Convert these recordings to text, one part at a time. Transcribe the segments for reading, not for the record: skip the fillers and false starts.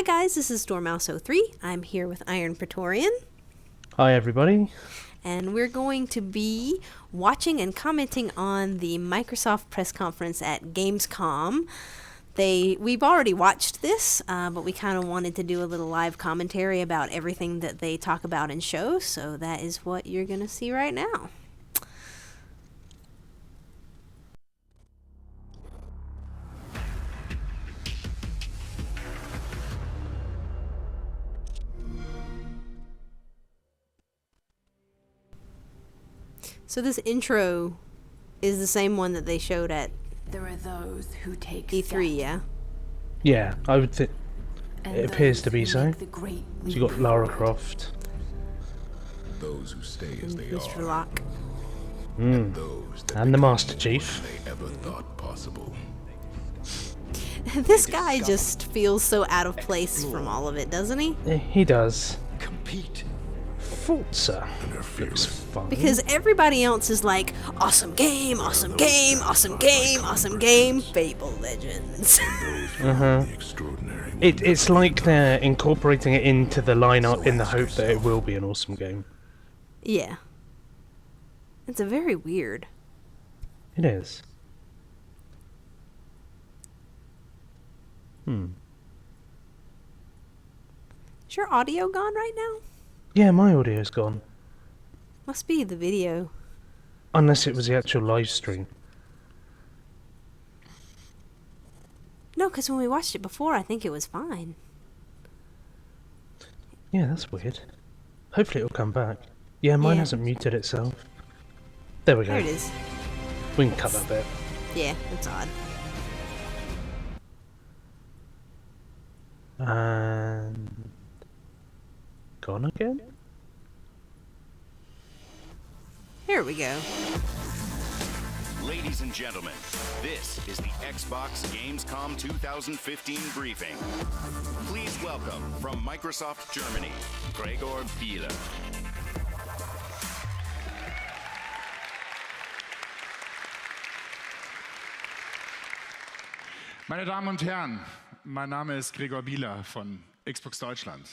guys, this is Dormouse03. I'm here with Iron Praetorian. Hi everybody. And we're going to be watching and commenting on the Microsoft press conference at Gamescom. We've already watched this, but we kind of wanted to do a little live commentary about everything that they talk about and show, so that is what you're going to see right now. So this intro is the same one that they showed at There are those who take E3, yeah? Yeah, I would think it appears to be so. So you got Lara Croft. Those who stay as they Mr. are. Locke. And those that And the become Master more Chief. than they ever thought possible. This guy just feels so out of place from all of it, doesn't he? He does. Compete. Forza looks fun. Because everybody else is like, awesome game, awesome game, awesome game, awesome game, Fable Legends. The extraordinary. It's like they're incorporating it into the lineup in the hope that it will be an awesome game. Yeah. It's a very weird. It is. Is your audio gone right now? Yeah, my audio's gone. Must be the video. Unless it was the actual live stream. No, because when we watched it before, I think it was fine. Yeah, that's weird. Hopefully it'll come back. Yeah, mine Yeah. hasn't muted itself. There we go. There it is. We can cut that bit. Yeah, it's odd. And... gone again? Here we go. Ladies and gentlemen, this is the Xbox Gamescom 2015 briefing. Please welcome from Microsoft Germany, Gregor Bieler. Meine Damen und Herren, mein Name ist Gregor Bieler von Xbox Deutschland.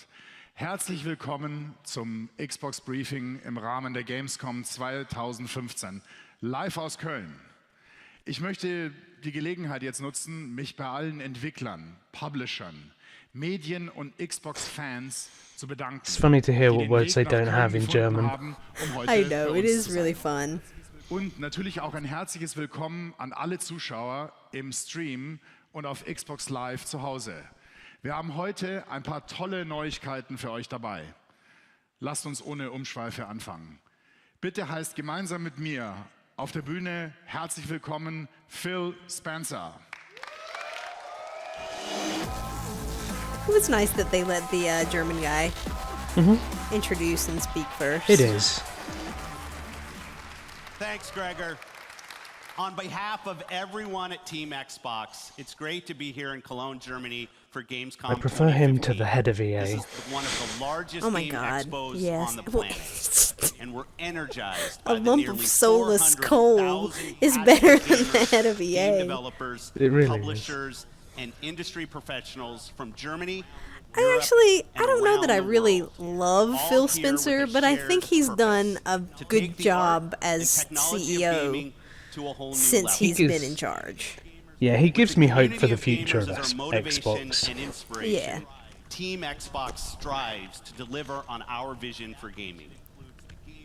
Herzlich willkommen zum Xbox Briefing im Rahmen der Gamescom 2015, live aus Köln. Ich möchte die Gelegenheit jetzt nutzen, mich bei allen Entwicklern, Publishern, Medien und Xbox-Fans zu bedanken. It's funny to hear die what den words they Weg nach don't Köln have in gefunden German. haben, heute I know, bei it uns is zu really sein. fun. Und natürlich auch ein herzliches Willkommen an alle Zuschauer im Stream und auf Xbox Live zu Hause. Wir haben heute ein paar tolle Neuigkeiten für euch dabei. Lasst uns ohne Umschweife anfangen. Bitte heißt gemeinsam mit mir auf der Bühne herzlich willkommen Phil Spencer. It was nice that they let the German guy introduce and speak first. It is. Thanks, Gregor. On behalf of everyone at Team Xbox, it's great to be here in Cologne, Germany for Gamescom. I prefer him to 2015. the head of This EA. is one of the largest Oh my game God, expos yes. on the planet. And we're energized A by the lump nearly of soulless coal 400,000 is passionate better than the gamers, head of game EA. developers, It really is. publishers, and industry professionals from Germany. I Europe, don't know that I around the really world, love all Phil here Spencer, with a but I shared think he's purpose done a to good take the job art and as technology of CEO gaming to a whole new since level. he's He been gives- in charge. Yeah, he gives me hope for Community the future of gamers is our motivation Xbox. and inspiration. Yeah. Team Xbox strives to deliver on our vision for gaming.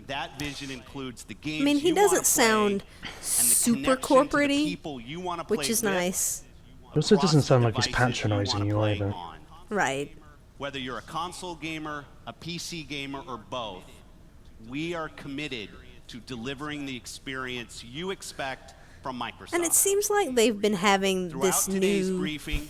That vision includes the games I mean, he you wanna doesn't sound play and the super connection to the corporate-y, people you wanna play which is with nice. It also across doesn't the sound like he's devices patronising wanna you play either. on. Right. Whether you're a console gamer, a PC gamer, or both, we are committed to delivering the experience you expect from Microsoft. And it seems like they've been having Throughout this today's new briefing,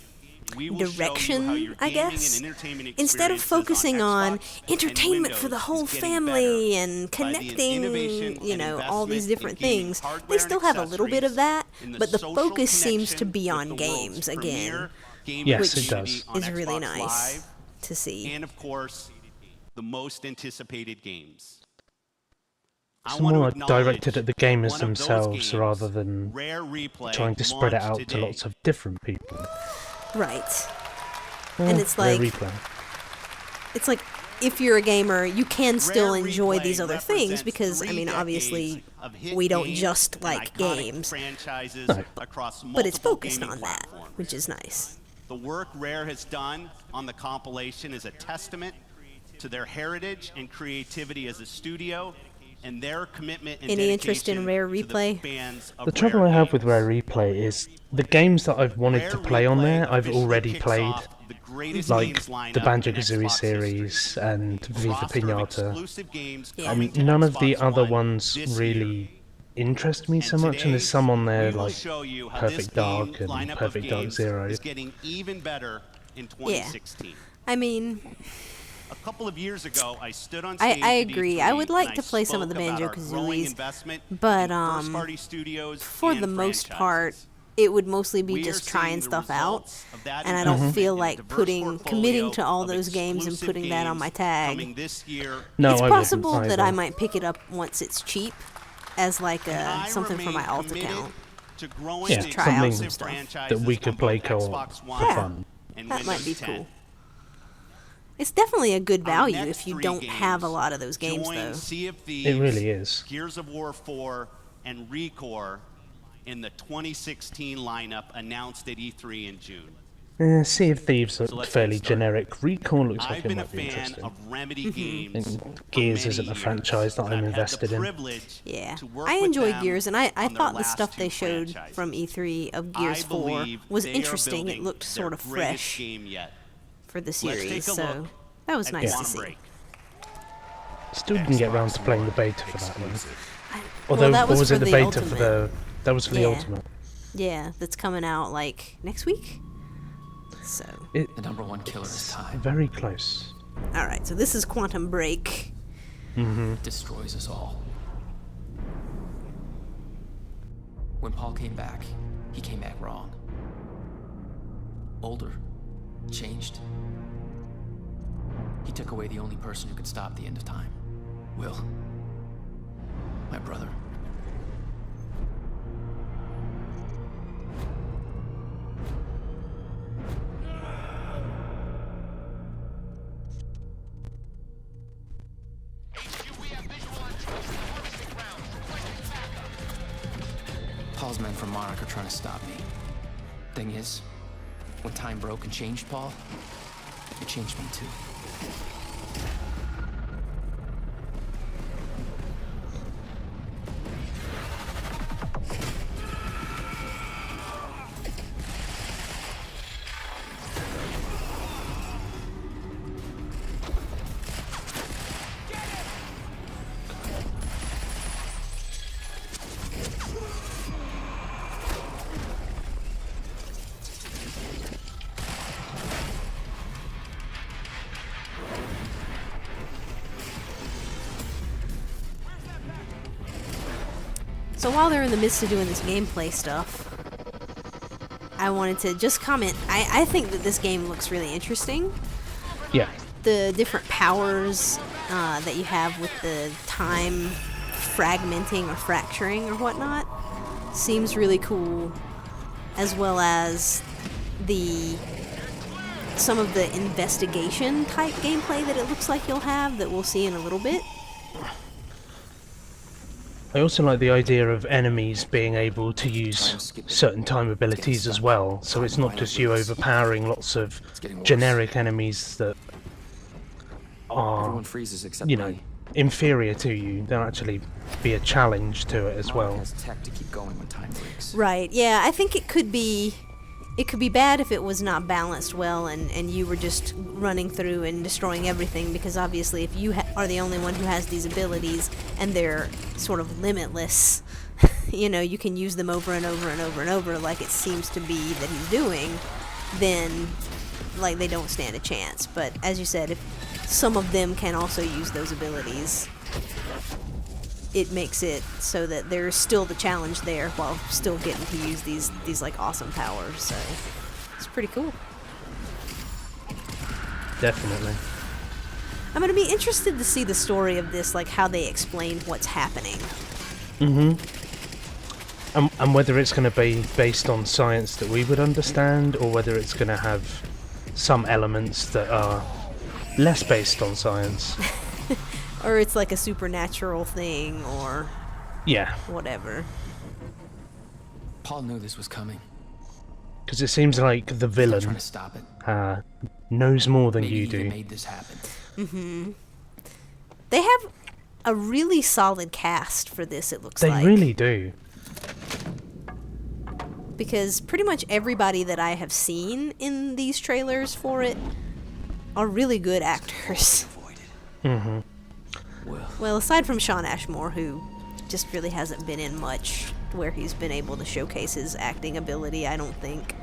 we will show you direction, how your I gaming guess. and entertainment Instead of experiences focusing on Xbox and entertainment for the Windows whole is getting family better and by the connecting, innovation you and know, all these investment different in gaming things, hardware they and still have a little bit of that, accessories, but the social focus seems to connection be with on the games world's again, premier gaming Yes, it community does. on is really Xbox nice Live, to see. and of course, the most anticipated games. I It's want to more acknowledge directed at the gamers one of those themselves games, rather than Rare Replay, trying to spread it launched out to today. lots of different people. Right. And it's Rare like, replay. it's like, if you're a gamer, you can still Rare enjoy Replay these other things represents because, I 3 mean, obviously, decades of hit we don't games just and like iconic games, franchises No. across but it's multiple focused gaming on that, platforms. which is nice. The work Rare has done on the compilation is a testament to their heritage and creativity as a studio and their commitment and Any interest in dedication Rare to the Replay? fans of The trouble Rare I have with games. Rare Replay is the games that I've wanted to Rare play on Replay there, I've officially already kicks played. off the greatest Like games lineup the in Banjo-Kazooie Xbox series history. and Viva Roster of Pinata. exclusive games Yeah. coming to None of the Xbox other One ones this really year. interest me so And much, and there's today, some on there we will like show you how this Perfect game Dark and lineup of Perfect Dark games Zero. is getting even better in 2016. I mean, A couple of years ago, I stood on I stage at agree. E3 I would like and to play some of the spoke about our growing Banjo-Kazooies, investment but, in first-party studios for and the most part, franchises. it would mostly be We are just trying seeing the stuff out, results of that and I don't investment feel in a like diverse committing to all portfolio those of games and exclusive putting that on my games tag. coming this year. No, It's I possible wouldn't that I either. might pick it up once it's cheap, as like I something for my remain alt committed account. to growing Yeah, the try out something some exclusive stuff. franchises that we could on play both co-op Xbox for One fun. and That might Windows be 10. cool. It's definitely a good Our value next if you 3 don't have a games lot of those games, join though. Sea of Thieves, It really is. Gears of War 4, and ReCore in the 2016 lineup announced at E3 in June. Sea of Thieves So looked let's fairly get started. generic. Recall looks I've like it been a might be fan interesting. of Remedy Mm-hmm. games. And for Gears many isn't a years, franchise that and I'm I've invested had in. the privilege Yeah, to work I with enjoyed them Gears, and I on their thought the last stuff 2 they showed franchises. from E3 of Gears I 4 believe was they are interesting. It building looked their sort of greatest fresh game yet. for the Let's series, take a so look that was at nice to Quantum see. Break. Still didn't get round to playing the beta for that one. Well, Although, that or was was for it the the beta for Ultimate. the? That was for the Yeah. Ultimate. Yeah, that's coming out like next week. So, It, The number one killer is time. very close. all right. So this is Quantum Break. Destroys us all. When Paul came back, he came back wrong. Older. Changed. He took away the only person who could stop the end of time. Will. My brother. Paul's men from Monarch are trying to stop me. Thing is, when time broke and changed Paul, it changed me too. So while they're in the midst of doing this gameplay stuff, I wanted to just comment. I think that this game looks really interesting. Yeah. The different powers that you have with the time fragmenting or fracturing or whatnot seems really cool, as well as some of the investigation type gameplay that it looks like you'll have that we'll see in a little bit. I also like the idea of enemies being able to use certain time abilities as well, so it's not just you overpowering lots of generic enemies that are, Everyone freezes except you know, me. inferior to you. They'll actually be a challenge to it as Monarch well. has tech to keep going when time breaks. Right, yeah, I think it could be bad if it was not balanced well and you were just running through and destroying everything, because obviously if you are the only one who has these abilities and they're sort of limitless, you know, you can use them over and over and over and over like it seems to be that he's doing, then like they don't stand a chance. But as you said, if some of them can also use those abilities, it makes it so that there's still the challenge there while still getting to use these like awesome powers. So it's pretty cool. Definitely. I'm gonna be interested to see the story of this, like how they explain what's happening. And whether it's going to be based on science that we would understand, or whether it's going to have some elements that are less based on science. Or it's like a supernatural thing, or Yeah, whatever. Paul knew this was coming. because it seems like the Trying villain to stop it. knows more than Maybe you even do. made this happen. They have a really solid cast for this, it looks They like. really do. Because pretty much everybody that I have seen in these trailers for it are really good actors. Mm-hmm. Well, aside from Sean Ashmore, who just really hasn't been in much where he's been able to showcase his acting ability, I don't think.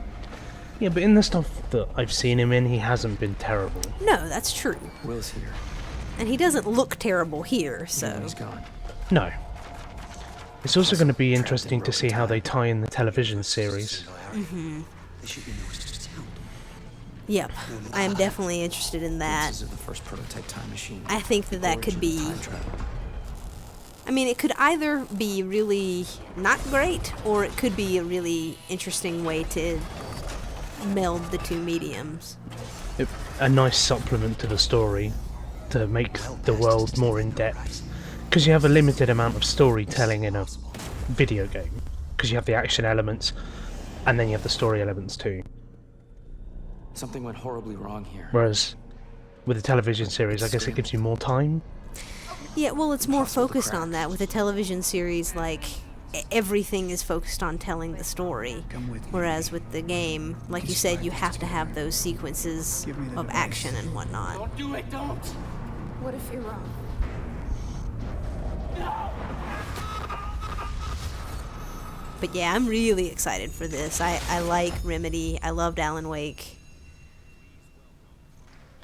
Yeah, but in the stuff that I've seen him in, he hasn't been terrible. No, that's true. Will's here. And he doesn't look terrible here, Even so... when he's gone. No. It's also going to be interesting to see how they tie in the television series. Yep, I am definitely interested in that. Pieces of the first prototype time machine. I think that that could Origin of be... time travel. I mean, it could either be really not great, or it could be a really interesting way to meld the two mediums. A nice supplement to the story to make the world more in-depth. Because you have a limited amount of storytelling in a video game. Because you have the action elements, and then you have the story elements too. Something went horribly wrong here. Whereas with a television series, I guess it gives you more time. Yeah, well, it's more focused on that. With a television series, like, everything is focused on telling the story. Whereas with the game, like you said, you have to have those sequences of action and whatnot. Don't do it, don't! What if you're wrong? But yeah, I'm really excited for this. I like Remedy. I loved Alan Wake.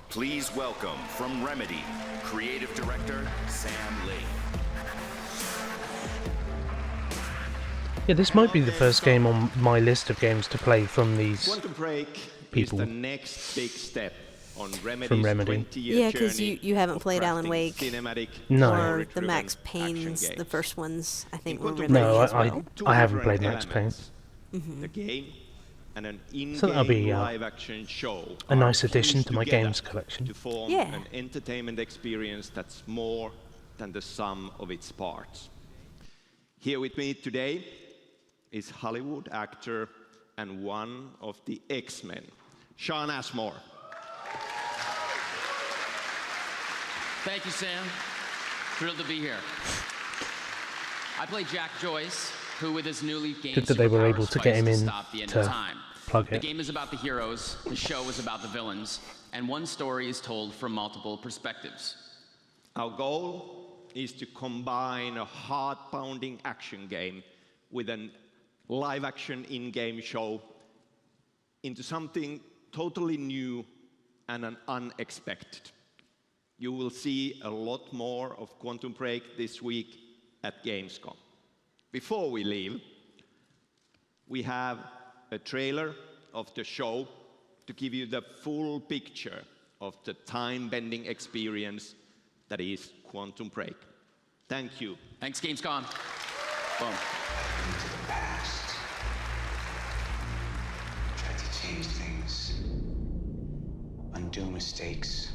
Please welcome from Remedy, Creative Director Sam Lee. Yeah, this might be the first game on my list of games to play from these Quantum Break people. is the next big step on Remedy's From Remedy. 20-year Yeah, because journey you haven't of played Alan crafting Wake cinematic, No. or the story-driven Max action Payne's, games. the first ones, I think, In were Quantum Remedy No, as I well. I haven't different played Max Payne. elements. The game and an So that'll be, in-game live-action show a nice are addition fused to my together games collection. to form Yeah. an entertainment experience that's more than the sum of its parts. Here with me today is Hollywood actor and one of the X-Men, Sean Ashmore. Thank you, Sam. Thrilled to be here. I play Jack Joyce, who with his newly gained Good that they were superpowers able to get fights him in stop the end to of time. plug The it. game is about the heroes, the show is about the villains, and one story is told from multiple perspectives. Our goal is to combine a heart-pounding action game with a live-action in-game show into something totally new and unexpected. You will see a lot more of Quantum Break this week at Gamescom. Before we leave, we have a trailer of the show to give you the full picture of the time-bending experience that is Quantum Break. Thank you. Thanks, Gamescom. Boom. Into the past. Tried to change things. Undo mistakes.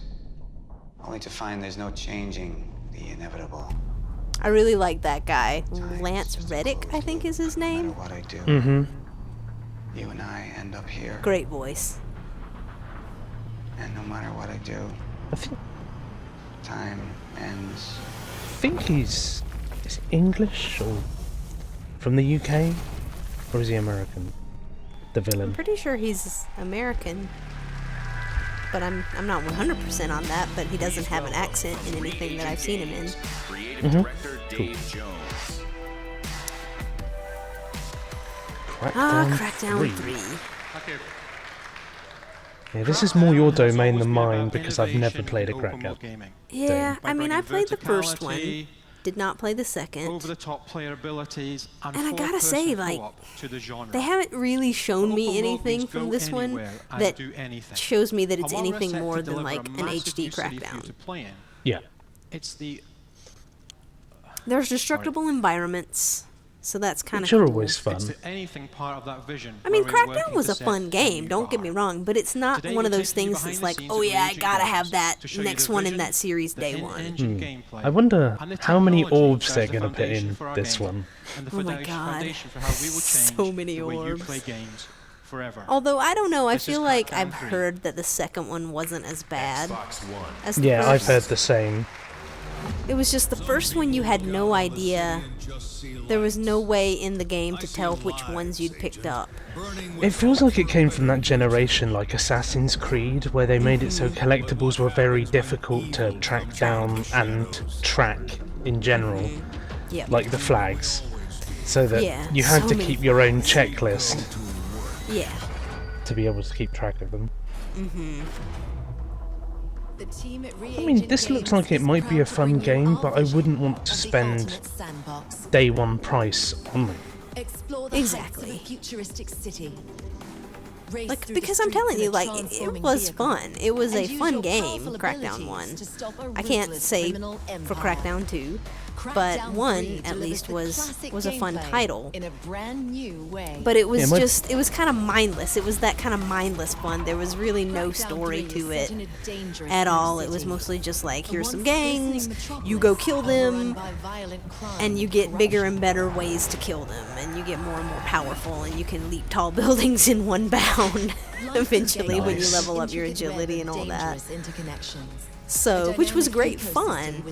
Only to find there's no changing the inevitable. I really like that guy. Lance Reddick, I think is his No name. matter what I do, Mm-hmm. you and I end up here. Great voice. And no matter what I do, I time ends. think he's is English or from the UK, or is he American? The I'm villain. pretty sure he's American. But I'm not 100% on that, but he doesn't have an accent in anything that I've seen him in. Creative Director Dave Jones. Crackdown 3. Okay. Yeah, this is more your domain than mine because I've never played a Crackdown. Yeah, I mean, I played the first one. Did not play the second. Over-the-top player abilities, and I gotta say, like, to the genre. they haven't really shown me Open world anything means from go this one anywhere and that do anything. shows me that it's And while we're anything set to more than deliver like a an massive HD new city for you Crackdown. to play in, Yeah. it's the There's destructible environments. So that's kind of Which are cool. always fun. It's anything part of that vision. I mean, where we're Crackdown working was to a set fun a game, new don't get me bar. wrong, but it's not Today one of we're those taking you things that's behind the like, scenes oh of yeah, I Raging gotta Games have that to show you next the one in vision, that series the day in-engine one. gameplay, I wonder and the how many technology orbs that's they're the going to put foundation in for our this game, one. and the Oh my God. foundation for how we will change So many the way you orbs. play games forever. Although, I don't know, I This is feel like Crackdown I've 3. heard that the second one wasn't as bad Xbox One. as the Yeah, I've first. heard the same. It was just the first one you had no idea. There was no way in the game to tell which ones you'd picked up. It feels like it came from that generation, like Assassin's Creed, where they made it so collectibles were very difficult to track down and track in general, Yep. like the flags, so that Yeah, you had so to many keep your own checklist Yeah. to be able to keep track of them. The team at I mean, this looks like it might be a fun game, but I wouldn't want to spend day one price on it. Explore the Exactly. heights of a futuristic city. Race Like, through the because I'm streets telling in you, a like, it transforming was vehicle. fun. It was a And use fun your game, powerful Crackdown abilities 1. to stop a I can't ruthless say criminal for empire. Crackdown 2, but Crackdown 1 3 at delivers least the was classic a fun gameplay title. in a brand new way. But it was Yeah, my- just, it was kind of mindless. It was that kind of mindless fun. There was really no story to it at all. It was mostly just like, here's some gangs, you go kill them, and you get bigger and better ways to kill them, and you get more and more powerful, and you can leap tall buildings in one bound eventually when you Nice. level up your agility and all that. So, which was great fun.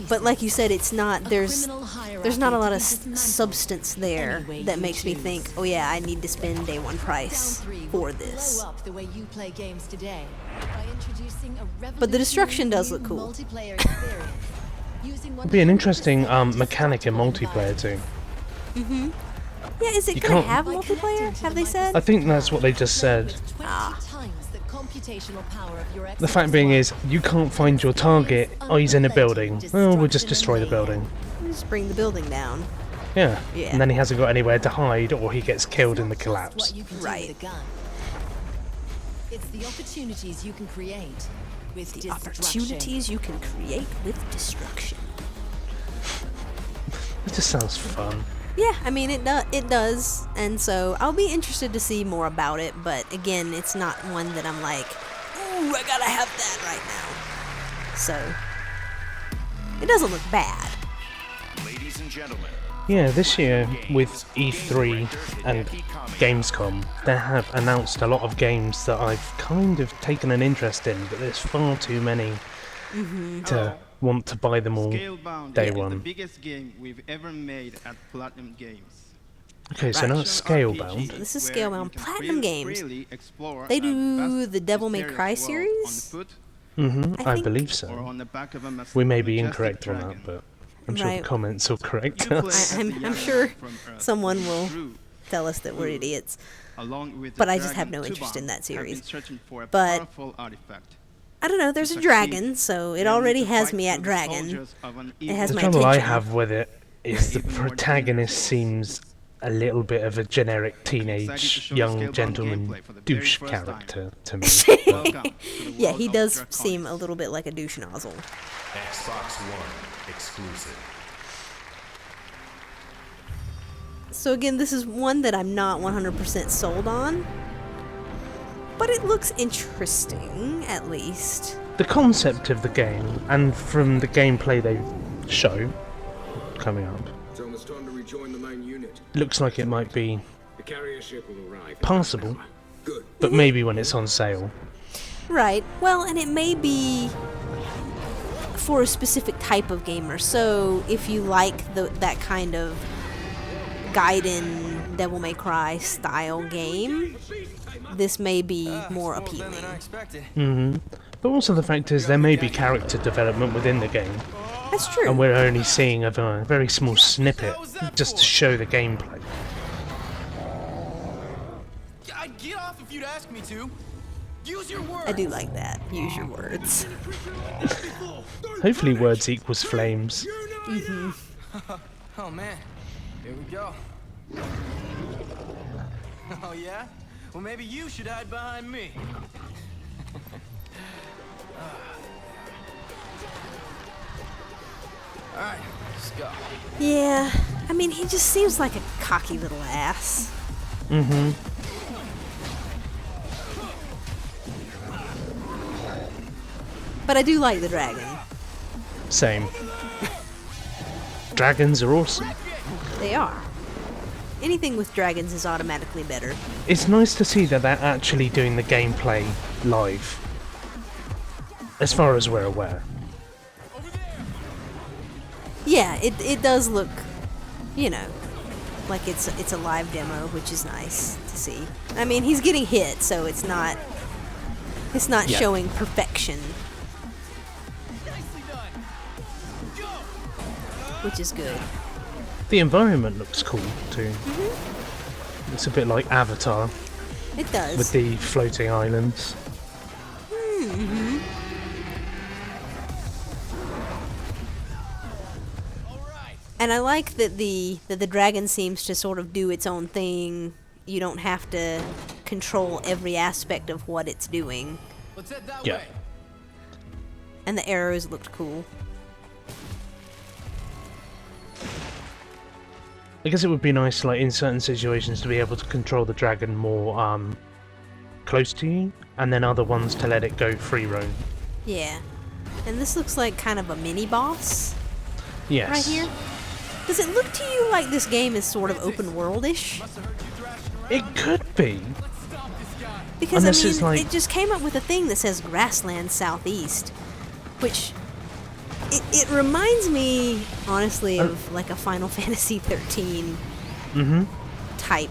But like you said, it's not, there's not a lot of substance there that makes me think, oh yeah, I need to spend day one price for this. But the destruction does look cool. It'd be an interesting mechanic in multiplayer too. Yeah, is it You gonna can't- have multiplayer? Have they said? I think that's what they just said. Ah. The fact being is, you can't find your target, oh he's in a building, well we'll just destroy the building. Just bring the building down. Yeah. Yeah. And then he hasn't got anywhere to hide, or he gets killed in the collapse. Right. It's the opportunities you can create with The destruction. opportunities you can create with destruction. It just sounds fun. Yeah, I mean it does, and so I'll be interested to see more about it. But again, it's not one that I'm like, ooh, I gotta have that right now. So it doesn't look bad. Ladies and gentlemen, Yeah, this year with E3 and Gamescom, they have announced a lot of games that I've kind of taken an interest in, but there's far too many to want to buy them all Scalebound day is the one. biggest game we've ever made at Platinum Games. Okay, so now it's Scalebound. This is where Scalebound. you can Platinum Games. freely explore They a do vast the Devil May mysterious Cry world series. on the foot I think- believe or so. on the back of a We may be majestic incorrect on dragon. that, but I'm sure Right. the comments will correct You play us. as I'm Diana sure from Earth, someone who will Drew, tell us that we're who, idiots. along with But the I just have dragon no interest in Tuban, that have been series. searching for a But powerful artifact. I don't know. There's a succeed, dragon, so it you'll already need to has fight me through at the dragon. soldiers of an It has The my trouble I attention. have with it is the Even more protagonist dangerous. seems a little bit of a generic Excited to teenage show you young Scalebound gentleman gameplay for the very douche first time. character to me. Welcome to the Yeah, world he of does Draconis. seem a little bit like a douche nozzle. Xbox One exclusive. So again, this is one that I'm not 100% sold on, but it looks interesting, at least. The concept of the game, and from the gameplay they show coming up, It's almost time to rejoin the main unit. looks like it might be The carrier ship will arrive. passable, Good. but maybe when it's on sale. Right. Well, and it may be for a specific type of gamer. So if you like that kind of Gaiden, Devil May Cry style game, this may be more appealing. But also the fact is there may be character development within the game, That's true. and we're only seeing a very small snippet just to show the gameplay. I'd get off if you'd ask me to. Use your words. I do like that. Use your words. Hopefully words equals flames. Oh man, here we go. Oh yeah? Well, maybe you should hide behind me. All right, let's go. Yeah, I mean, he just seems like a cocky little ass. Mm-hmm. But I do like the dragon. Same. Dragons are awesome. They are. Anything with dragons is automatically better. It's nice to see that they're actually doing the gameplay live. As far as we're aware. Yeah, it does look, you know, like it's a live demo, which is nice to see. I mean, he's getting hit, so it's not Yeah. showing perfection. Which is good. The environment looks cool too. Mm-hmm. It's a bit like Avatar. It does. With the floating islands. Mm-hmm. And I like that the dragon seems to sort of do its own thing. You don't have to control every aspect of what it's doing. Let's head that Yeah. way. And the arrows looked cool. I guess it would be nice, like in certain situations, to be able to control the dragon more close to you, and then other ones to let it go free roam. Yeah. And this looks like kind of a mini boss. Yes. Right here. Does it look to you like this game is sort of open world-ish? It could be. Because Unless I mean, it's like- it just came up with a thing that says Grassland Southeast, which it reminds me, honestly, of like a Final Fantasy 13 Mm-hmm. type.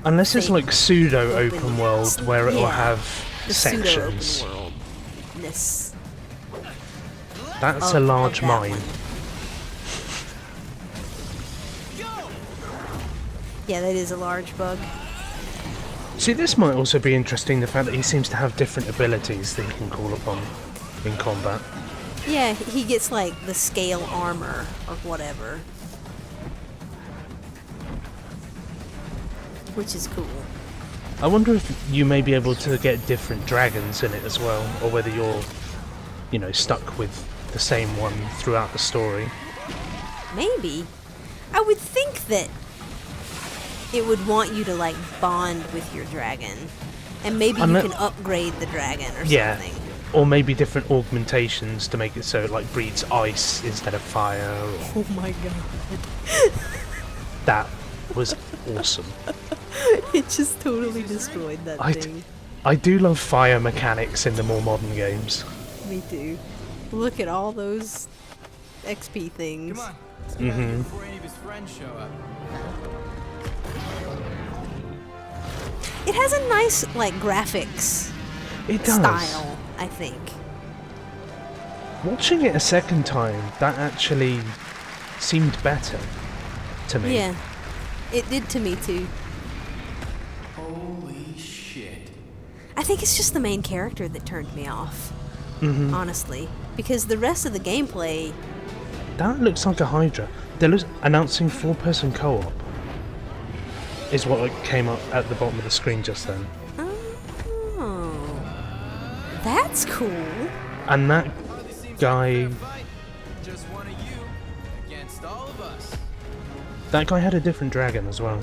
Unless it's thing. like pseudo open world where it will Yeah, have the sections. pseudo-open worldness. That's of- a large of that mine. one. Yeah, that is a large bug. See, this might also be interesting, the fact that he seems to have different abilities that he can call upon in combat. Yeah, he gets like the scale armor or whatever. Which is cool. I wonder if you may be able to get different dragons in it as well, or whether you're, you know, stuck with the same one throughout the story. Maybe. I would think that it would want you to like bond with your dragon. And maybe you can upgrade the dragon or Yeah. something. Or maybe different augmentations to make it so it like breeds ice instead of fire. Or... Oh my god. That was awesome. It just totally destroyed that thing. I do love fire mechanics in the more modern games. Me too. Look at all those XP things. Come on, let's get out of here before any of his friends show up. It has a nice like graphics It does. style, I think. Watching it a second time, that actually seemed better to me. Yeah. It did to me too. Holy shit. I think it's just the main character that turned me off. Mhm. Honestly. Because the rest of the gameplay, That looks like a Hydra. They're announcing 4-person co-op. Is what like came up at the bottom of the screen just then. oh, that's cool. And that guy, Just one of you against all of us. that guy had a different dragon as well.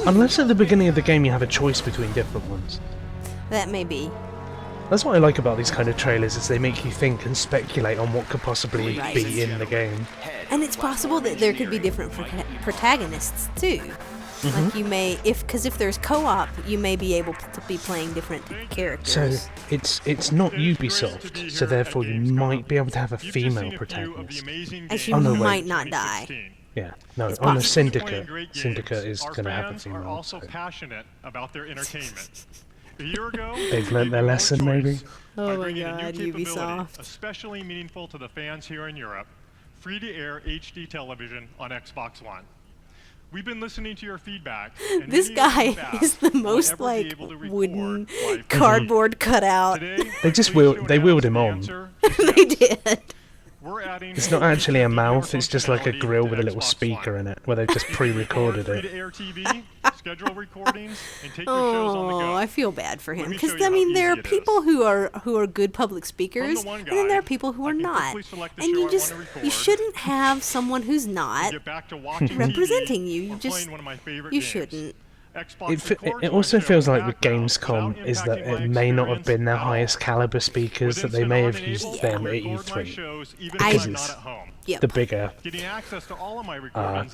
Unless at the beginning of the game you have a choice between different ones. That may be. That's what I like about these kind of trailers, is they make you think and speculate on what could possibly Right. be in the game. And it's possible that there could be different protagonists too. Mm-hmm. Like you may, if there's co-op, you may be able to be playing different characters. So it's not Ubisoft, so therefore you might be able to have a female protagonist. And she Oh, no, wait. might not die. Yeah, no, It's on a possible. Syndicate. Syndicate is going to have a Fans are female. also So. passionate about their entertainment. A year ago, They've learnt their lesson, maybe. Oh by my bringing a god, new capability, Ubisoft. especially meaningful to the fans here in Europe, free-to-air HD television on Xbox One. We've been listening to your feedback. And This many of you guy have is the asked, will I most ever be like able to record wooden live cardboard cutout. Today, They just pleased to they wheeled him announce on. the answer They did. We're adding It's not actually a more mouth, it's just like a functionality grill to with a little Xbox speaker One. in it, where they've just pre-recorded it. Free-to-air TV, schedule recordings and take your shows on the go. Oh, I feel bad for him Let me show because you I how mean there are easy it people who are good public speakers, one and then there are guide, people who are can not, quickly select the and show I you just wanna record, you shouldn't have someone who's not get back to watching representing TV you. You or just playing one of my favorite you games. shouldn't. It also feels like with Gamescom is that it may not have been their highest caliber speakers, that they may have used them at E3. Because it's the bigger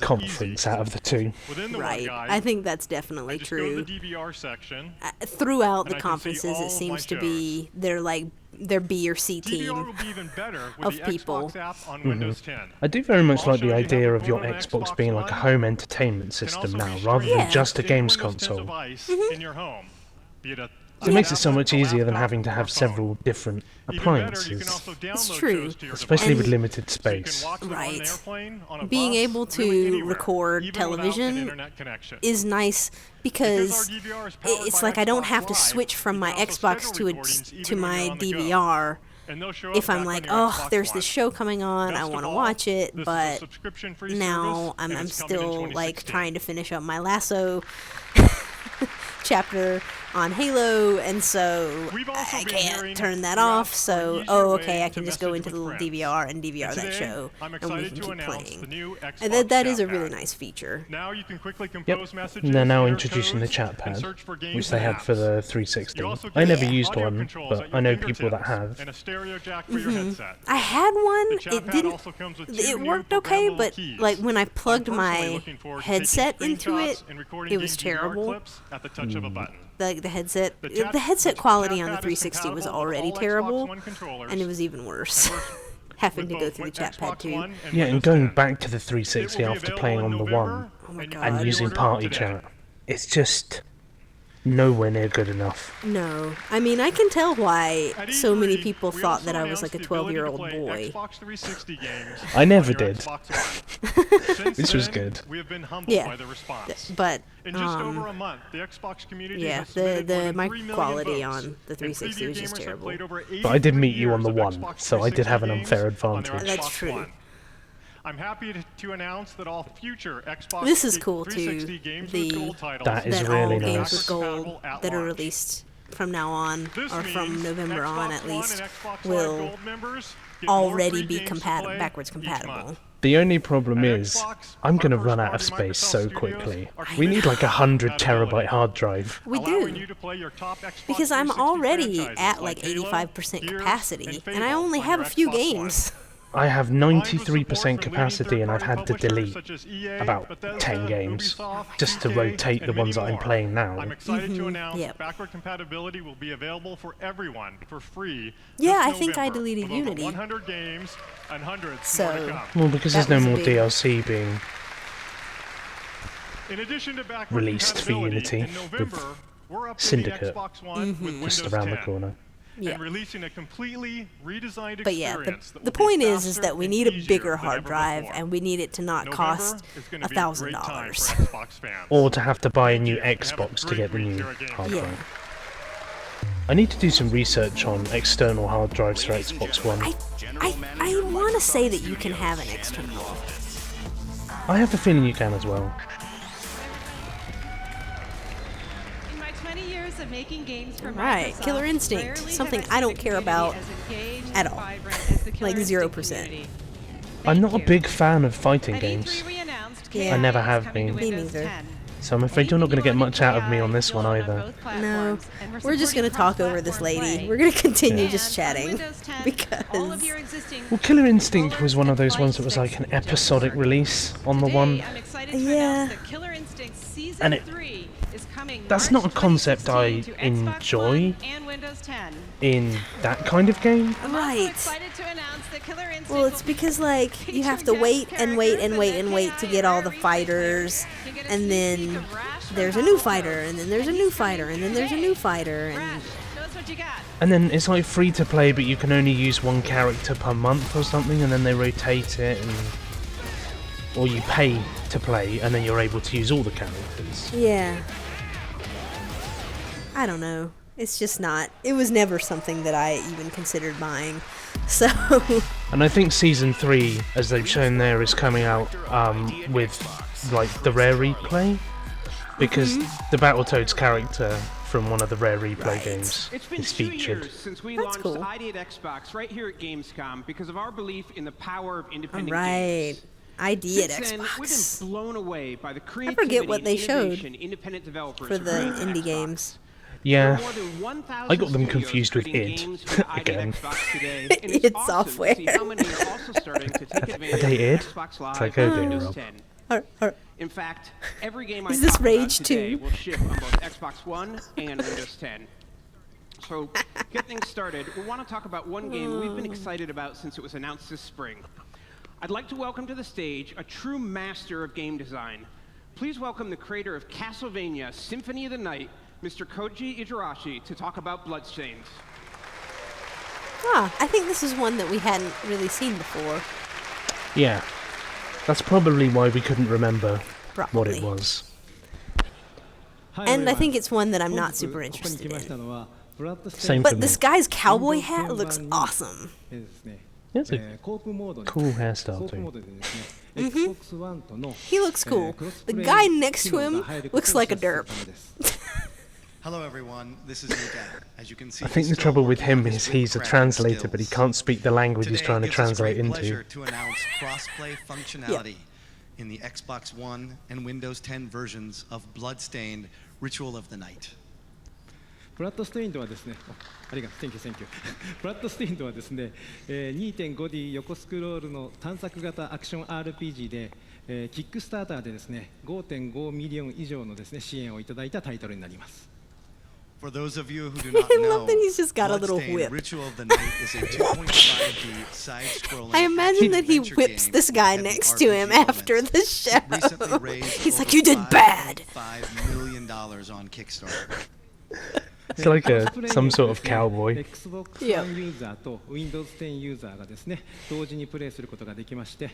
conference out of the two. Right. I think that's definitely true. DVR section. Throughout the conferences, it seems to be their B or C team of people. I do very much like the idea of your Xbox being like a home entertainment system now, rather than just a games console. It makes it so much easier than having to have several different appliances. It's true. Especially with limited space. Right. Being able to record television is nice because it's like I don't have to switch from my Xbox to my DVR. If I'm like, oh, there's this show coming on, I want to watch it, but now I'm still like trying to finish up my Lasso chapter on Halo, and so I can't turn that off, so, okay, I can just go into the little DVR and DVR that show, and we can keep playing. And that is a really nice feature. Now you can quickly compose Yep, messages, and they're now error introducing the codes, chat and pad, search for games which they and had for apps. the 360. You also I get never used audio one, controls but at your I know people that fingertips have. and a stereo jack for your headset. I had one, The chat it pad didn't, also comes with two it new worked okay, programmable but keys. like when I plugged I'm my personally looking forward to headset taking into screenshots it, and recording it was these DVR terrible. clips at the touch of a button. The headset, The the headset quality on the chat pad is 360 was compatible with already all Xbox terrible, One controllers, and it was even worse. Having to go through the chat pad too. Yeah, and going back to the 360 after playing on the One and using party chat, it's just nowhere near good enough. No. I mean, I can tell why so many people thought that I was like a 12-year-old boy. I never did. Which was good. We have been humbled Yeah. by the response. But, in just over a month, the Xbox community yeah, has submitted more the than mic 3 million quality votes, on the 360 was just terrible. But I did meet you on the One, so I did have an unfair advantage. That's true. I'm happy to announce that all future Xbox This is cool 360 too. games with gold titles That is that really all games nice. with gold that are released from now on, or from November on at least, will already be backwards compatible. The only problem is, I'm going to run out of space so quickly. We need like 100 terabyte hard drive. We do. Because I'm already at like 85% capacity, and I only have a few games. I have 93% capacity and I've had to delete about 10 games just to rotate the ones that I'm playing now. I'm excited to announce backward compatibility will be available for everyone for free. Yeah, I think I deleted Unity. 100 games and hundreds more to come. Well, because there's no more DLC being In addition to backward released for Unity in November, with we're updating Syndicate Xbox One with just Windows around 10. the corner. Yeah. And releasing a completely redesigned But yeah, experience the point is that we need a bigger hard drive, and we need it to not cost $1,000. Or to have to buy a new Xbox to get the new hard drive. I need to do some research on external hard drives for Xbox One. I want to say that you can have an external. I have a feeling you can as well. In my 20 years of making games for Right, Microsoft, Killer Instinct, rarely something have I seen don't a care community about as engaged at and all. vibrant as the Killer Like Instinct 0%. community. I'm not a big fan of fighting At games. E3 we announced Yeah. I never KI is have coming to been. Me Windows neither. 10. So I'm afraid you're not going to get much out of me on this one either. No, we're just going to talk over this lady. We're going to continue just chatting. Because... Well, Killer Instinct was one of those ones that was like an episodic release on the One. Yeah. And that's not a concept I enjoy in that kind of game. Right. Well, it's because, like, you have to wait and wait and wait and wait to get all the fighters, and then there's a new fighter, and then there's a new fighter, and then there's a new fighter, And then it's like free to play, but you can only use one character per month or something, and then they rotate it, and or you pay to play, and then you're able to use all the characters. Yeah. I don't know. It's just not. It was never something that I even considered buying. So. And I think Season 3, as they've shown there, is coming out with like the rare replay. because the Battletoads character from one of the rare replay games It's been is 2 featured. years since we That's launched cool. ID at Xbox right here at Gamescom because of our belief in the power of independent Right. games. ID at Since then, Xbox. we've been blown away by the I creativity forget what they and showed innovation independent developers for the bring to indie Xbox. games. Yeah, More than 1,000 I got them studios confused with creating id games for ID again. at Xbox today, and id it's awesome software. to see how many are also starting to take advantage Are they of id? Xbox Live It's like, and oh dear, Windows Rob. 10. In fact, every game I Is this talk about Rage today 2? will ship on both Xbox One and Windows 10. So, get things started, we want to talk about one game we've been excited about since it was announced this spring. I'd like to welcome to the stage a true master of game design. Please welcome the creator of Castlevania Symphony of the Night, Mr. Koji Igarashi, to talk about Bloodstained. Ah, I think this is one that we hadn't really seen before. Yeah, that's probably why we couldn't remember what Probably. it was. And I think it's one that I'm not super interested in. Same for But me. this guy's cowboy hat looks awesome. It's a cool hairstyle too. He looks cool. The guy next to him looks like a derp. Hello everyone, this is Mika. As you can see, I think the trouble with him is he's a translator, but he can't speak the language he's trying to translate into. Pleasure to announce cross-play functionality in the Xbox One and Windows 10 versions of Bloodstained Ritual of the Night. ブラッドステインドはですね、ありがとう、Thank you。ブラッドステインドはですね、2.5D 横スクロールの探索型アクション RPG で、キックスターターでですね、5.5ミリオン以上のですね支援をいただいたタイトルになります。For those of you who do not I know, love that he's just got a little Bloodstained whip. Ritual of the Night is a 2.5D side-scrolling I imagine that he action-adventure whips game this guy with heavy next to him RPG after elements. the show. Recently raised He's over like, you did bad. $5 million on Kickstarter. It's like some sort of cowboy. Xbox Yeah. One ユーザーと Windows 10 ユーザーがですね、同時にプレイすることができまして、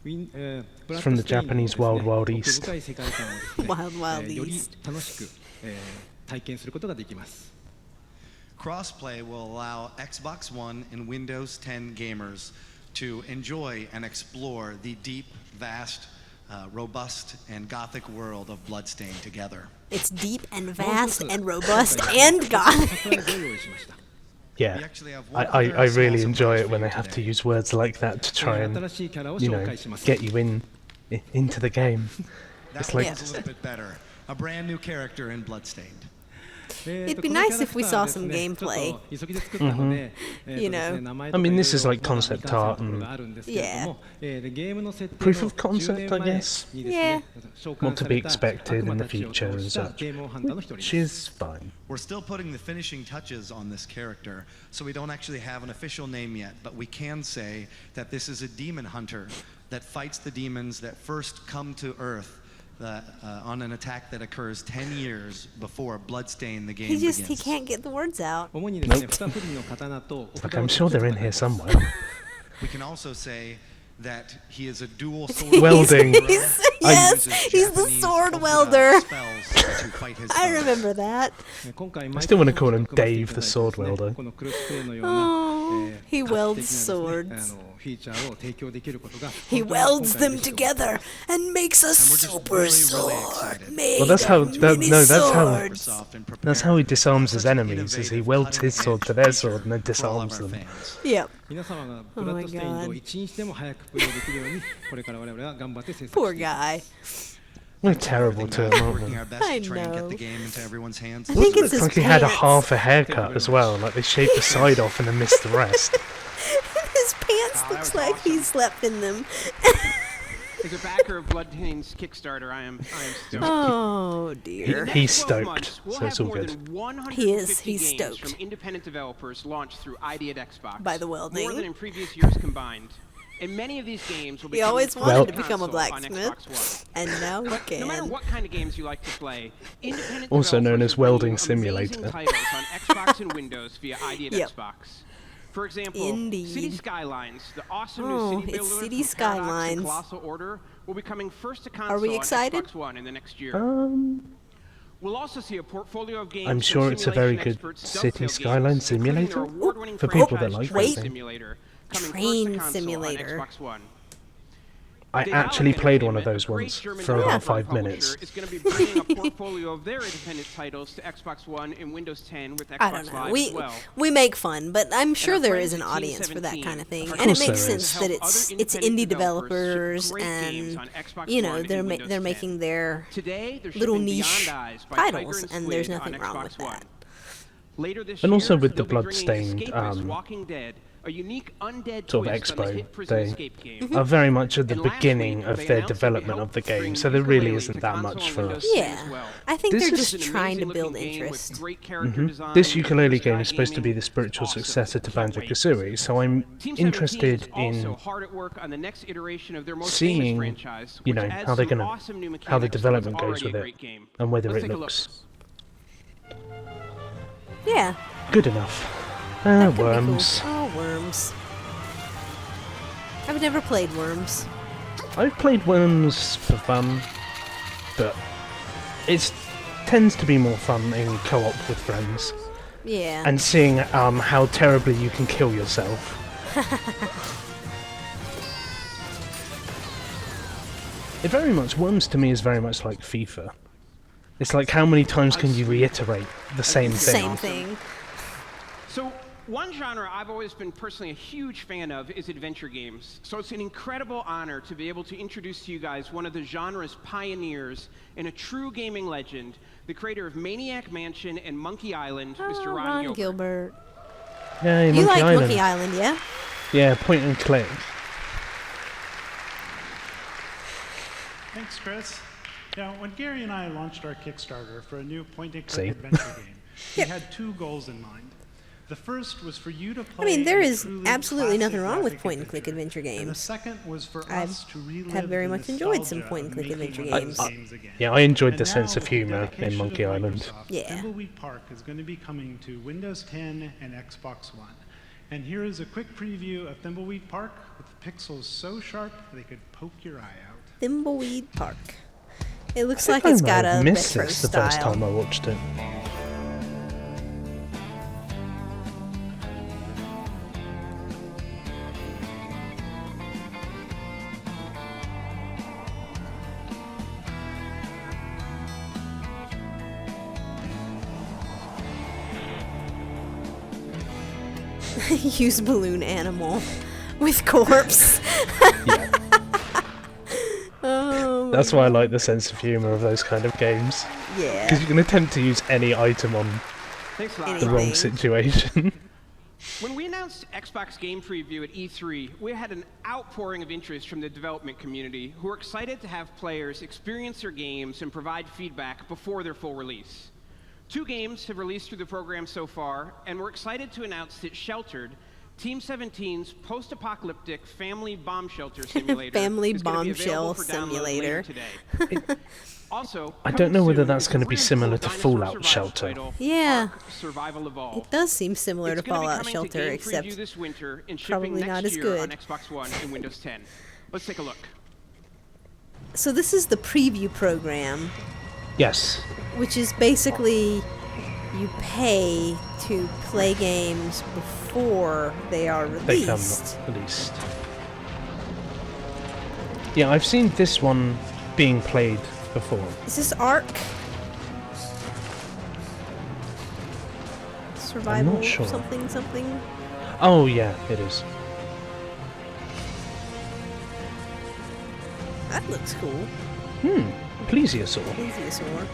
It's from the Japanese Wild Wild East. 深い世界観をですね Wild Wild より East. 楽しく、体験することができます。 Crossplay will allow Xbox One and Windows 10 gamers to enjoy and explore the deep, vast, robust, and gothic world of Bloodstained together. It's deep and vast and robust and gothic. Yeah, I really enjoy it when they have to use words like that to try and, you know, get you into the game. That It's like one's a little bit better. A brand new character in Bloodstained. It'd be nice if we saw some gameplay. You know. I mean, this is like concept art and Yeah. proof of concept, I guess. Yeah. What to be expected in the future and such, which is fine. We're still putting the finishing touches on this character, so we don't actually have an official name yet, but we can say that this is a demon hunter that fights the demons that first come to Earth on an attack that occurs 10 years before Bloodstained the game begins. He can't get the words out. Like, I'm sure they're in here somewhere. We can also say that he is a dual sword Welding. Yes, he's the sword welder. I remember that. I still want to call him Dave the Sword Welder. Oh, he welds swords. He welds them together and makes a super sword. Well, that's how. That's how he disarms his enemies. Is he welds his sword to their sword and then disarms them. Yep. Oh my god. Poor guy. We're terrible to him, aren't we? I know. I think it's his like he had a pants. half a haircut as well. Like they shaved the side off and then missed the rest. His pants looks like he slept in them. As a backer of Bloodstained's Kickstarter, I am stoked. Oh dear. He's stoked, so it's all good. He is. He's games stoked. from independent developers launched through ID at Xbox. By the welding. More than in previous years combined. And many of these games will be He always wanted to become a blacksmith, and now he can. No matter what kind of games you like to play, independent Also known as developers are bringing Welding amazing Simulator. titles on Xbox and Windows via ID at Yep. Xbox. For example, Indeed. City Skylines, the awesome Oh, new city it's builder City from Paradox and Skylines. Colossal Order, will be coming first to console we excited? on Xbox One in the next year. We'll also see a portfolio of games I'm from sure it's a very simulation good experts City Dovetail Skyline Games, including their simulator award-winning for people that franchise like Train racing. Simulator, coming Train first to console on Simulator. Xbox One. I actually played one of those once for about 5 minutes. Is going to be bringing a portfolio of their independent titles to Xbox One and Windows 10 with Xbox I don't know. Live as well. We make fun, but I'm sure there is an audience for that kind of thing, and it makes sense that it's indie developers and they're making their little niche titles, and there's nothing wrong with that. Later this And also year, with the they'll be bringing Bloodstained Escapist Walking Dead, a unique undead sort of twist on the hit expo, prison they escape game. are very much at the And last beginning week, of they their announced development that of the they helped game, bring so there really ukulele isn't to that console much and for Windows us. 10 as Yeah, well. I think This they're is- just trying to build interest. This ukulele game is supposed to be the spiritual successor to Banjo-Kazooie, so I'm Team 17 interested is also in hard at work on the next iteration of their most seeing, famous franchise, you which know, adds how they're some gonna, awesome new how the mechanics to what's development goes already with a it, great game. and whether Let's it take a looks Yeah. good enough. That could be Worms. cool. Oh, Worms. I've never played Worms. I've played Worms for fun, but it tends to be more fun in co-op with friends. Yeah. And seeing how terribly you can kill yourself. Worms to me is very much like FIFA. It's like how many times can you reiterate the same thing? Same thing. So one genre I've always been personally a huge fan of is adventure games. So it's an incredible honor to be able to introduce to you guys one of the genre's pioneers and a true gaming legend, the creator of Maniac Mansion and Monkey Island, Mr. Ron Gilbert. Yeah, You Monkey like Island. Monkey Island, yeah? Yeah, point and click. Thanks, Chris. Now, when Gary and I launched our Kickstarter for a new point-and-click See? adventure game, we had two goals in mind. The first was for you to play. I mean, there a is truly absolutely nothing classic wrong with graphic point-and-click adventure And the games. second was for I us to relive have very the much enjoyed some nostalgia point-and-click of adventure making one of games. those games again. Yeah, I enjoyed And the sense now, of with the humour in dedication Monkey of Island. Microsoft, Yeah. Thimbleweed Park is going to be coming to Windows 10 and Xbox One. And here is a quick preview of Thimbleweed Park with pixels so sharp they could poke your eye out. Thimbleweed Park. It looks I like think it's I got might have a missed retro this the first style. time I watched it. Use balloon animal with corpse. Oh, That's why I like the sense of humour of those kind of games. Yeah. Because you can attempt to use any item on Thanks a lot. the wrong situation. When we announced Xbox Game Preview at E3, we had an outpouring of interest from the development community who were excited to have players experience their games and provide feedback before their full release. 2 games have released through the program so far, and we're excited to announce that Sheltered, Team 17's post-apocalyptic family bomb shelter simulator Family is gonna be bombshell available for download simulator. later today. Also, I don't know whether coming that's soon going to is a be really similar cool to dinosaur Fallout survival Shelter. title, Yeah. Ark Survival Evolved. It does seem similar It's to gonna be Fallout coming to Shelter, Game except Preview this winter and probably shipping not next as year good. on Xbox One and Windows 10. Let's take a look. So this is the preview program, Yes. which is basically you pay to play games before they are They come released. released. Yeah, I've seen this one being played before. Is this Ark? Survival sure. something something? Oh yeah, it is. That looks cool. Plesiosaur. Plesiosaur.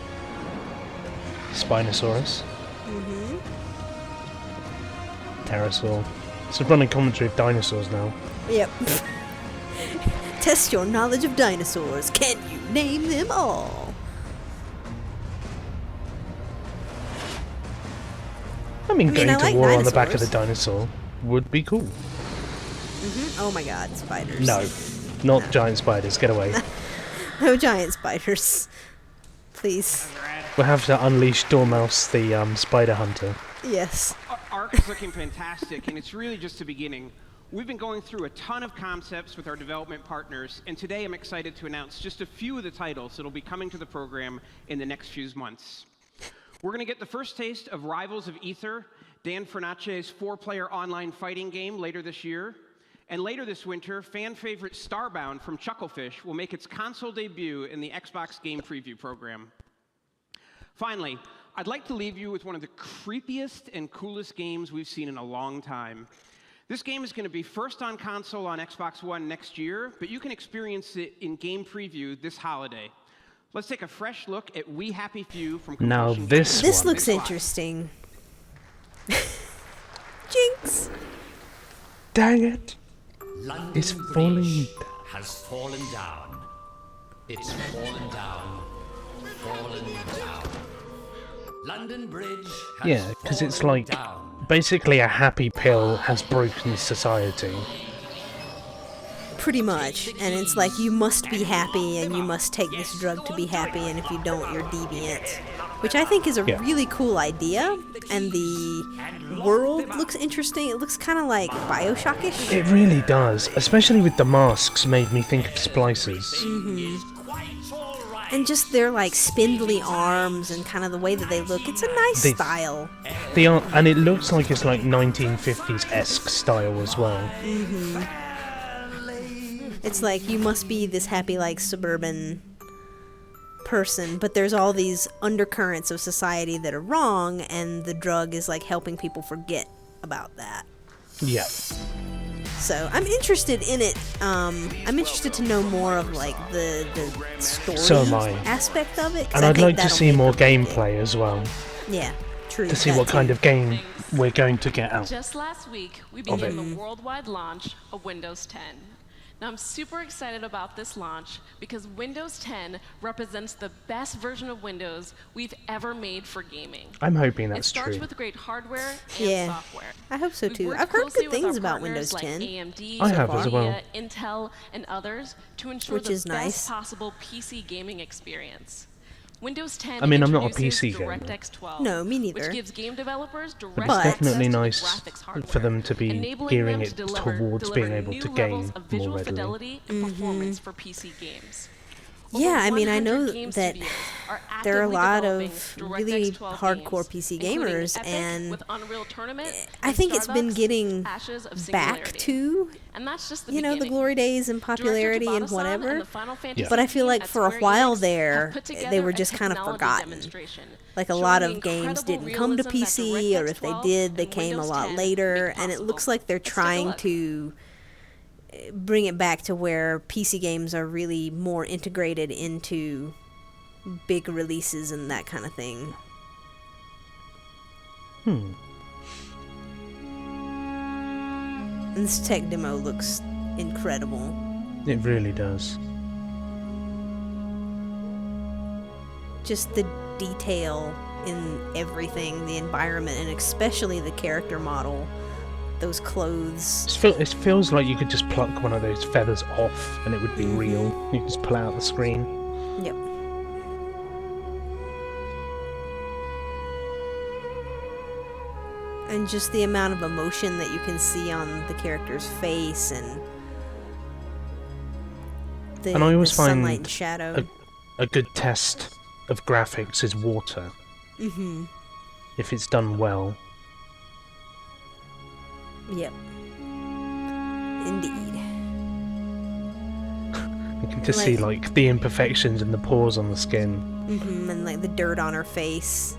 Spinosaurus. Mm-hmm. Pterosaur. It's a running commentary of dinosaurs now. Yep. Test your knowledge of dinosaurs. Can you name them all? I mean, going I to like war on the back of the dinosaurs. dinosaur would be cool. Mm-hmm. Oh my god, spiders. No, not giant spiders. Get away. No giant spiders. Please. We'll have to unleash Dormouse, the spider hunter. Yes. Ark is looking fantastic, and it's really just the beginning. We've been going through a ton of concepts with our development partners, and today I'm excited to announce just a few of the titles that will be coming to the program in the next few months. We're going to get the first taste of Rivals of Aether, Dan Fernacci's 4-player online fighting game later this year. And later this winter, fan favorite Starbound from Chucklefish will make its console debut in the Xbox Game Preview program. Finally, I'd like to leave you with one of the creepiest and coolest games we've seen in a long time. This game is going to be first on console on Xbox One next year, but you can experience it in Game Preview this holiday. Let's take a fresh look at We Happy Few from Now Compulsion this Games. This looks interesting. Jinx! Dang it! London It's Bridge falling. has fallen down. It's fallen down. Fallen down. London Bridge has Yeah, because it's like down. basically a happy pill has broken society. Pretty much. And it's like you must be happy and you must take this drug to be happy, and if you don't, you're deviant. Which I think is a really cool idea, and the world looks interesting. It looks kind of like Bioshock-ish. It really does, especially with the masks made me think of splicers. And just their like spindly arms and kind of the way that they look. It's a nice style. They are, and it looks like it's like 1950s-esque style as well. It's like you must be this happy like suburban person, but there's all these undercurrents of society that are wrong, and the drug is like helping people forget about that. Yeah. So I'm interested in it. I'm interested to know more of like the story So am I. aspect of it. 'cause And I I'd think like to that'll see make more or break it. gameplay as well. Yeah, true. To see that what too. kind of game we're going to get out. Just last week, we Of began it. the worldwide launch of Windows 10. Now, I'm super excited about this launch because Windows 10 represents the best version of Windows we've ever made for gaming. I'm hoping that's It starts true. with great hardware and Yeah, software. I hope so We've too. worked I've heard closely good with things our about partners Windows like 10. AMD, I have as well. NVIDIA, Intel, and others to ensure Which the is nice. best possible PC gaming experience. Windows 10 I mean, I'm not a introduces PC gamer. DirectX 12, No, me neither. which gives game developers But direct it's access definitely to the nice graphics hardware, for them to be enabling gearing them it to deliver towards being able new to levels game of visual more readily. fidelity and performance for PC games. Yeah, I mean, I 100 know game that studios are there are a actively lot developing of DirectX really 12 hardcore games, PC including gamers, Epic and with Unreal Tournament I and think it's been Starbucks, getting Ashes of back Singularity. to, And that's just the you know, the beginning. glory days and Director popularity and Tabata-san whatever. and the Final Fantasy But I feel team like at for a Square while Enix there, have put they together were a just kind of technology forgotten. demonstration Like a showing lot the of games incredible didn't come to realism that PC, or DirectX if they 12 did, they and came a Windows lot 10 later, make and it possible. looks like they're Let's take a trying look. to bring it back to where PC games are really more integrated into big releases and that kind of thing. And this tech demo looks incredible. It really does. Just the detail in everything, the environment, and especially the character model, those clothes. It feels like you could just pluck one of those feathers off and it would be real. You just pull it out the screen. Yep. And just the amount of emotion that you can see on the character's face, and the, And I always the find sunlight and shadow. a good test of graphics is water. Mm-hmm. If it's done well. Yep. Indeed. You can just see like the imperfections and the pores on the skin. Mm-hmm. And like the dirt on her face.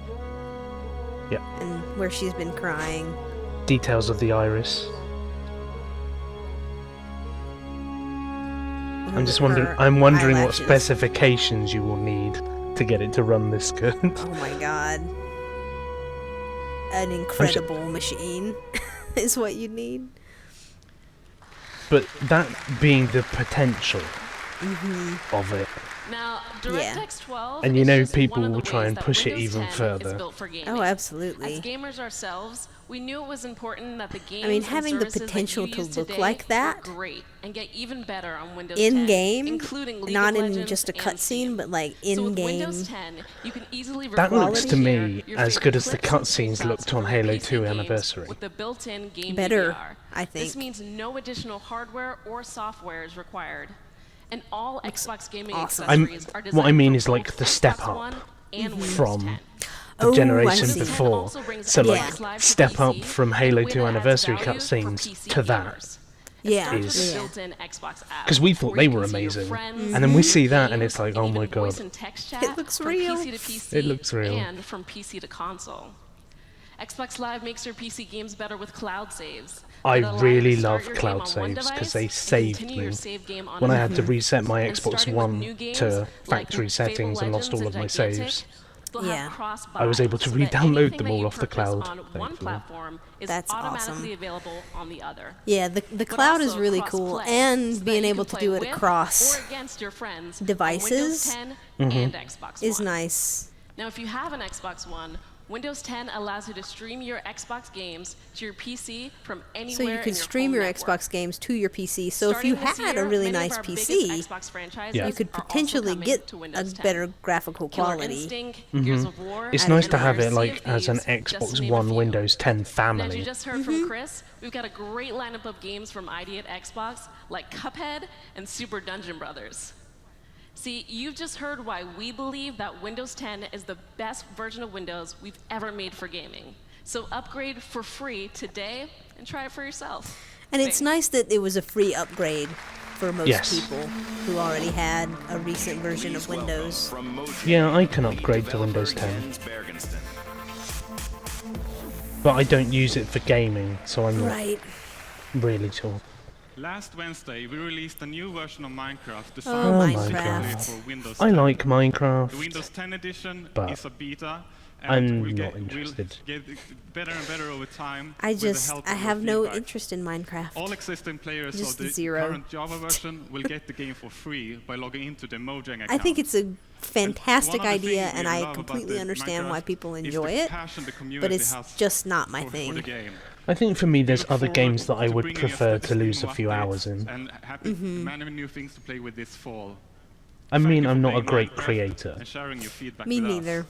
Yep. And where she's been crying. Details of the iris. I'm just wondering. her I'm wondering what eyelashes. specifications you will need to get it to run this good. Oh my god. An incredible machine is what you need. But that being the potential Mm-hmm. of it, Now, DirectX 12 and you is know just people one of will the try ways and that push it Windows even 10 is further. built for gaming. Oh, absolutely. As gamers ourselves, we knew it was important that the games I mean, and having the services that potential you to use look today like that were great and get even better on Windows in 10, game, including League not of in Legends just a and cutscene, but like in so with game. Windows 10, you can easily That record looks to and me share your as good as the favorite clips and cutscenes looked screenshots on from your Halo PC 2 games Anniversary. with the built-in game Better, DVR. I think. This means no additional hardware or software is required. And all Xbox gaming awesome. accessories are designed What I mean for is like both the step Xbox One up and Windows from 10. the Oh, I generation see. before. So like step up from Halo 2 Anniversary cutscenes to that. Yeah. It starts with is... the built-in Xbox app. Because we thought where they you were can see your amazing. friends, And then we see that games, and it's like, oh my even voice god. and text chat It looks from real. PC to PC It looks real. and from PC to console. Xbox Live makes your PC games better with cloud saves. I That allow you really to start love your game cloud on one saves because device they and saved continue me your save game on when I had to another. reset my And Xbox starting with One new games to like factory Fable settings and lost all of Legends my and Gigantic, saves. they'll have cross I was able to buy, so that re-download anything them that all you off the purchase cloud. on one thankfully. platform is That's automatically awesome. available on the other. Yeah, the But cloud is also really cool, cross-play, and so that being you able can to play do it with across or against your friends on devices Windows 10 Mhm. and Xbox is One. nice. Now, if you have an Xbox One, Windows 10 allows you to stream your Xbox games to your PC from anywhere. So you in can stream home your network. Xbox games to your PC. So if you Starting this had a year, really many of nice our biggest PC, Xbox franchises you could are also potentially coming get to a Windows 10. better graphical Killer quality. Instinct, Gears of War, It's and nice to more. have it Sea like of as an Thieves, just to Xbox name a One few. Windows 10 And as you family. just heard from Chris, we've got a great lineup of games from ID at Xbox, like Cuphead and Super Dungeon Brothers. See, you've just heard why we believe that Windows 10 is the best version of Windows we've ever made for gaming. So upgrade for free today and try it for yourself. And it's nice that it was a free upgrade for most Yes. people who already had a recent version of Windows. Yeah, I can upgrade to Windows 10. But I don't use it for gaming, so I'm not Right. really sure. Last Wednesday, we released a new version of Minecraft Oh, designed Minecraft. specifically for Windows 10. I like Minecraft. The Windows 10 edition but is a beta, and I'm we'll not get interested. better and better over time. I with the just, help I of your have no feedback. interest in Minecraft. All existing players Just of the zero. current Java version will get the game for free by logging into the Mojang account. I think it's a fantastic one of the idea, things we and I love about completely the understand why Minecraft people is enjoy the it, passion the but community it's has just not my for the thing. game. I think for me there's look other games that forward I to would bringing prefer us to lose a new few updates hours in. and having many new things to play with this fall. I mean, Thank you I'm for not a playing great Minecraft creator. and sharing your feedback Me with us. neither.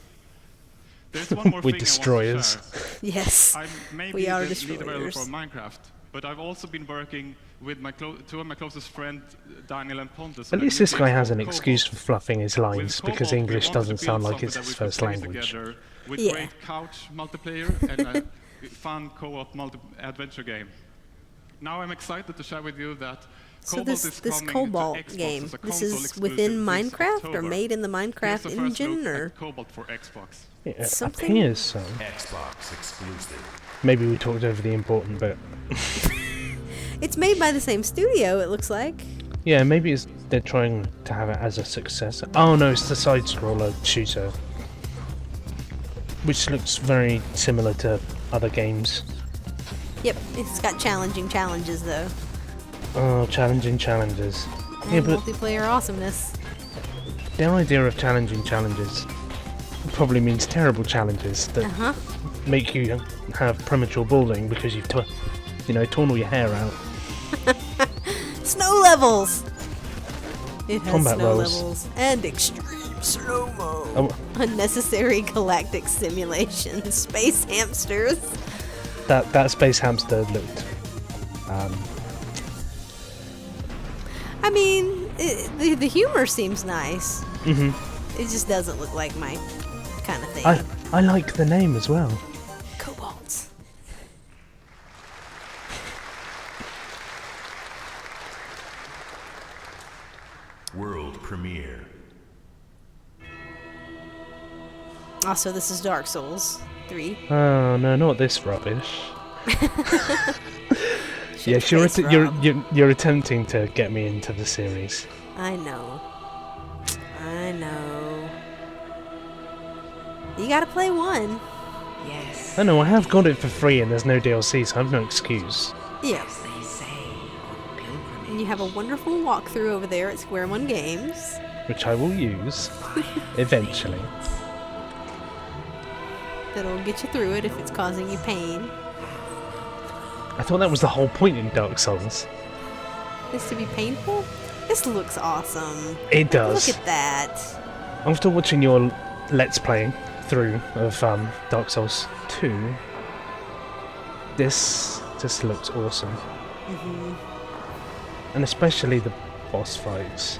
There's one more With thing destroyers. I want to share. Yes, I may we be are the lead destroyers. developer for Minecraft, but I've also been working with my two of my closest friends, Daniel and Pontus. At on a least new this guy game has called an excuse for Cobalt. fluffing his lines With because Cobalt, we English wanted to doesn't build sound like something it's that his we could first play language. together with Yeah. great couch multiplayer and a fun co-op adventure game. Now I'm excited to share with you that So Cobalt this is this coming Cobalt to Xbox game, as a this console is within exclusive this Minecraft or October. made in the Here's Minecraft the first engine, look or at Cobalt for Xbox. It something? appears so. Xbox exclusive. Maybe we talked over the important bit. it's made by the same studio. It looks like. Yeah, maybe they're trying to have it as a successor. Oh no, it's the side-scroller shooter, which looks very similar to other games. Yep, it's got challenging challenges though, Oh, challenging challenges. and Yeah, but multiplayer awesomeness. the idea of challenging challenges probably means terrible challenges that Uh huh. make you have premature balding because you've torn all your hair out. Snow levels. It has Combat snow rolls. levels and extreme slow mo. Oh, Unnecessary galactic simulation. Space hamsters. that space hamster looked. I mean, the humor seems nice. Mhm. It just doesn't look like my kind of thing. I like the name as well. Cobalt. World premiere. Also, this is Dark Souls 3. Oh no, not this rubbish. Yes, you're attempting to get me into the series. I know. I know. You gotta play one. Yes. I know, I have got it for free and there's no DLC, so I have no excuse. Yeah. And you have a wonderful walkthrough over there at Square One Games. Which I will use eventually. That'll get you through it if it's causing you pain. I thought that was the whole point in Dark Souls. Is to be painful? This looks awesome. It does. Look at that. After watching your Let's Play through of Dark Souls 2, this just looks awesome. Mhm. And especially the boss fights.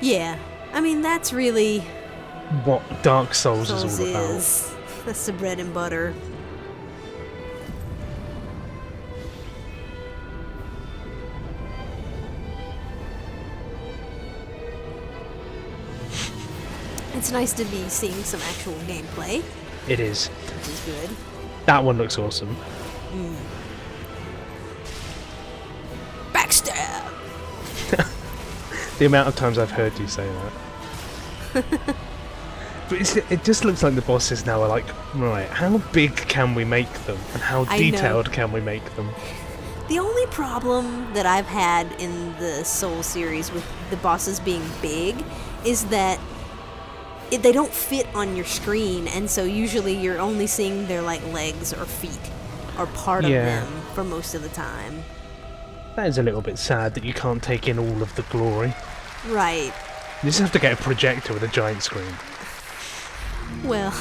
Yeah. I mean, that's really What Dark Souls Souls is all about. is. That's the bread and butter. It's nice to be seeing some actual gameplay. It is. Which is good. That one looks awesome. Backstab! The amount of times I've heard you say that. But it just looks like the bosses now are like, right, how big can we make them? And how detailed can we make them? The only problem that I've had in the Soul series with the bosses being big is that they don't fit on your screen, and so usually you're only seeing their like legs or feet or part of them for most of the time. That is a little bit sad that you can't take in all of the glory. Right. You just have to get a projector with a giant screen. Well,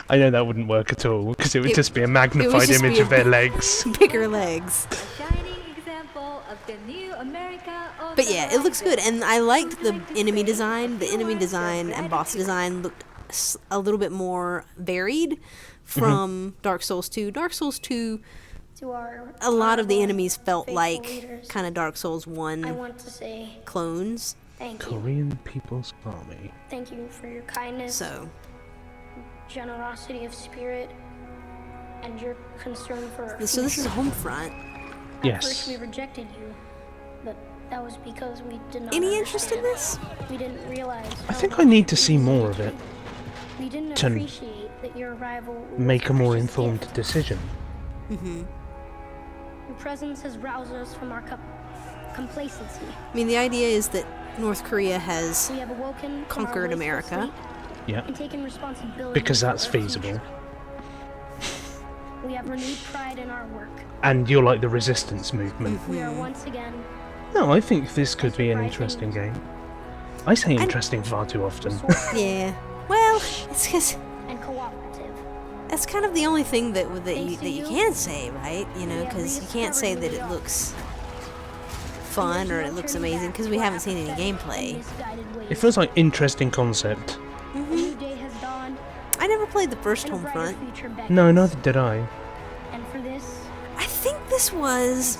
I know that wouldn't work at all, because it would just be a magnified image of their legs. Bigger legs. But yeah, it looks good, and I liked the enemy design. The enemy design and boss design looked a little bit more varied from Dark Souls 2. Dark Souls 2, a lot of the enemies felt like kind of Dark Souls 1 clones. Thank you. Korean People's Army. Thank you for your kindness, generosity of spirit, and your concern for. So this is Homefront. At first we rejected you, but that was because we did not. Any interest in this? We didn't realize. I think I need to see more of it We didn't to appreciate that your arrival. was make a more precious informed gift. decision. Your presence has roused us from our complacency. I mean, the idea is that North Korea has We have awoken from our conquered wasteful America. sleep Yeah. and taken responsibility Because for that's our feasible. future. We have renewed pride in our work. And you're like the resistance movement. We are once again No, I think this could be an interesting game. I say interesting far too often. Yeah. Well, it's because and cooperative. that's kind of the only thing that you can say, right? You know, because you can't say that it looks fun or it looks amazing because we haven't seen any gameplay. It feels like interesting concept. A new day has dawned. I never played the first and a brighter Homefront. future beckons. No, neither did I. And for this, I think this was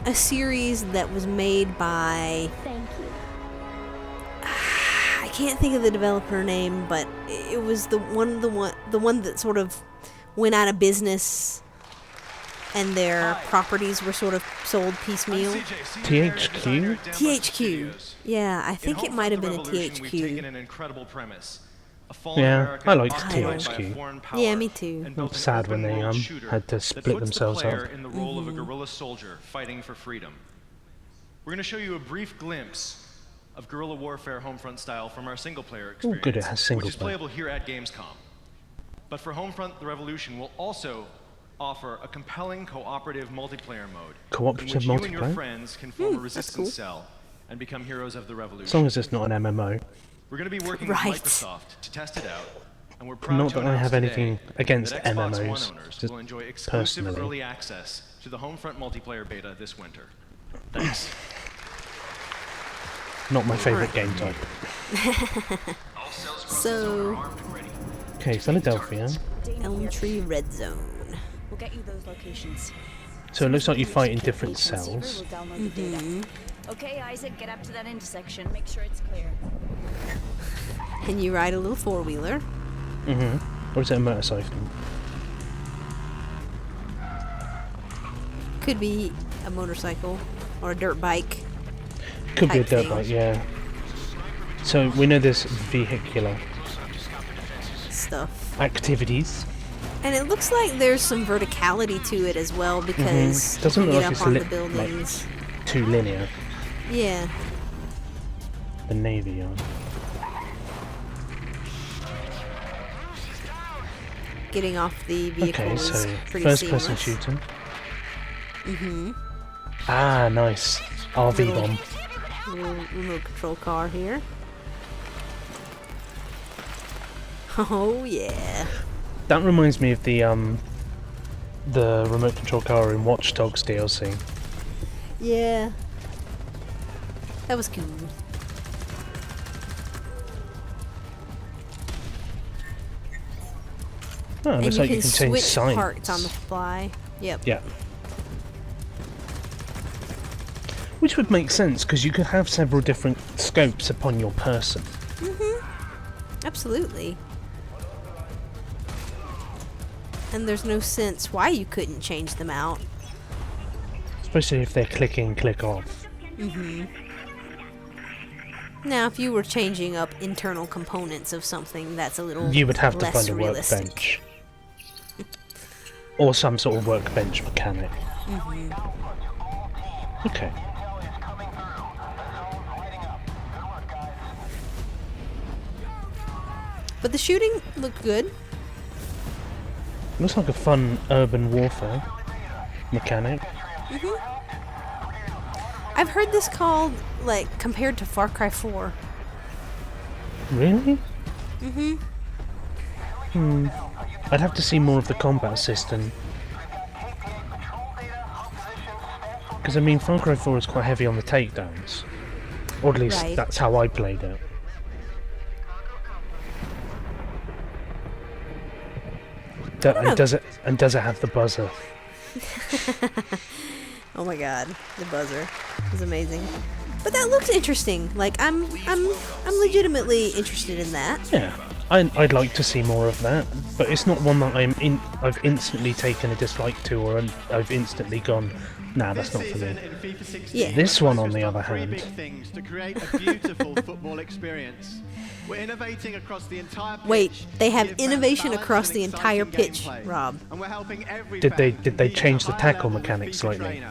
a series that was made by. thank you. I can't think of the developer name, but it was the one that sort of went out of business, and their properties were sort of sold piecemeal. THQ? THQ. Yeah, I think it might have been a We've taken THQ. an incredible premise. A fallen Yeah, America I liked occupied by a THQ. foreign power Yeah, me too. and built I'm an sad when they open-world shooter had to that split puts themselves the player up. in the role of a guerrilla soldier fighting for freedom. We're going to show you a brief glimpse of guerrilla warfare Homefront style from our single-player Oh, experience, good, it has single which is player. playable here at Gamescom. But for Homefront: The Revolution, we'll also offer a compelling cooperative multiplayer mode Cooperative in which you and your multiplayer? friends can form a that's resistance cool. cell and become heroes of the revolution. As long as it's not an MMO. We're going to be working Right. with Microsoft to test it out, and we're proud Not to that I announce have today anything against that Xbox One MMOs, owners just will enjoy exclusive personally. early access to the Homefront multiplayer beta this winter. Thanks. Not my favourite game type. So, Okay, Philadelphia. Elm Tree Red Zone. We'll get you those locations. So it looks like you fight in different cells. We'll download the data. Okay, Isaac, get up to that intersection. Make sure it's clear. And you ride a little four-wheeler. Or is it a motorcycle? Could be a motorcycle or a dirt bike. Could be a type dirt thing. bike, yeah. So we know there's vehicular Stuff. activities. And it looks like there's some verticality to it as well because Doesn't you look get like up on it's the buildings. like too linear. Yeah. The Navy Yard. Getting off the vehicle Okay, is so pretty first person seamless. shooting. Mm-hmm. Ah, nice. RV bomb. Little remote control car here. Oh yeah. That reminds me of the remote control car in Watch Dogs DLC. Yeah. That was cool. Oh, it And looks you like can you can change switch signs. parts on the fly. Yep. Yeah. Which would make sense because you could have several different scopes upon your person. Absolutely. And there's no sense why you couldn't change them out. Especially if they're click in, click off. Now, if you were changing up internal components of something, that's a little You would have to less find a realistic. workbench. Or some sort of workbench mechanic. Okay. But the shooting looked good. Looks like a fun urban warfare mechanic. I've heard this called, like, compared to Far Cry 4. Really? I'd have to see more of the combat system. Because, I mean, Far Cry 4 is quite heavy on the takedowns. Or at least that's how I played it. Does it have the buzzer? Oh my god, the buzzer is amazing. But that looks interesting. Like I'm legitimately interested in that. Yeah, I'd like to see more of that, but it's not one that I've instantly taken a dislike to, or I've instantly gone, nah, that's not for me. Yeah. This one, on the other hand, things to create a beautiful football experience. We're innovating across the entire pitch. Wait, they have innovation across the entire pitch, Rob. And we're helping every did they change the tackle mechanics slightly?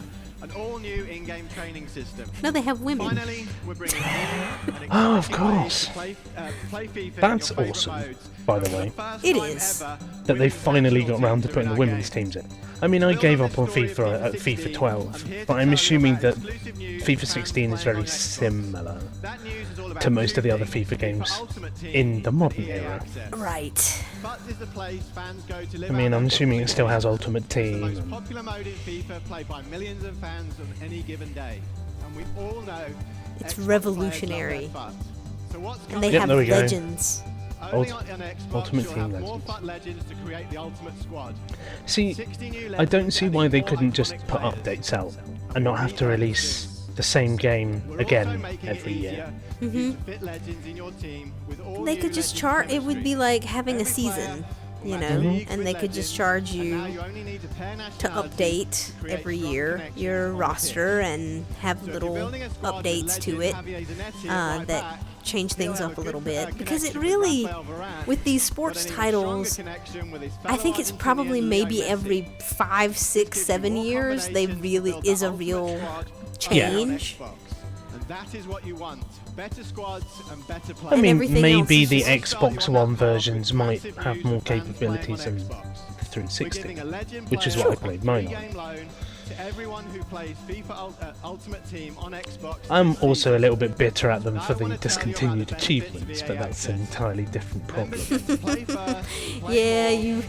An all-new in-game training system. No, they have women. Finally, we're bringing Oh, of course. That's awesome, by the way. It is. That they finally got round to putting the women's teams in. I mean, I gave up on FIFA at FIFA 12, but I'm assuming that FIFA 16 is very similar to most of the other FIFA games in the modern era. Right. I mean, I'm assuming it still has Ultimate Team. And Popular mode in FIFA played by millions of fans on any given day. And we all know It's revolutionary. And they Yep, have there we go. legends. Ultimate Team Legends. Legends to create the ultimate squad. See, I don't see why they couldn't just put updates out and not have to release the same game again every year. They could just charge. It would be like having a season, you know, and they could just charge you to update every year your roster and have little updates to it that change things up a little bit. Because it really, with these sports titles, I think it's probably maybe every 5, 6, 7 years they really is a real change. And that is what you want. Better squads and better players. I mean, maybe the Xbox One versions might have more capabilities than the 360, which is what I played mine on. To everyone who plays FIFA Ultimate Team on Xbox. I'm also a little bit bitter at them for the discontinued achievements, but that's an entirely different problem. Yeah, you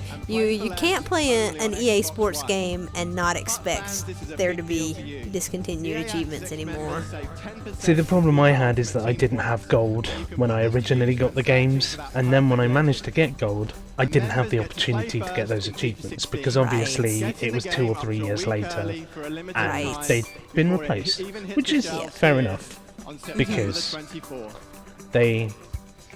can't play an EA Sports game and not expect there to be discontinued achievements anymore. See, the problem I had is that I didn't have gold when I originally got the games, and then when I managed to get gold, I didn't have the opportunity to get those achievements, because obviously it was 2 or 3 years later, and they'd been replaced, which is fair enough, because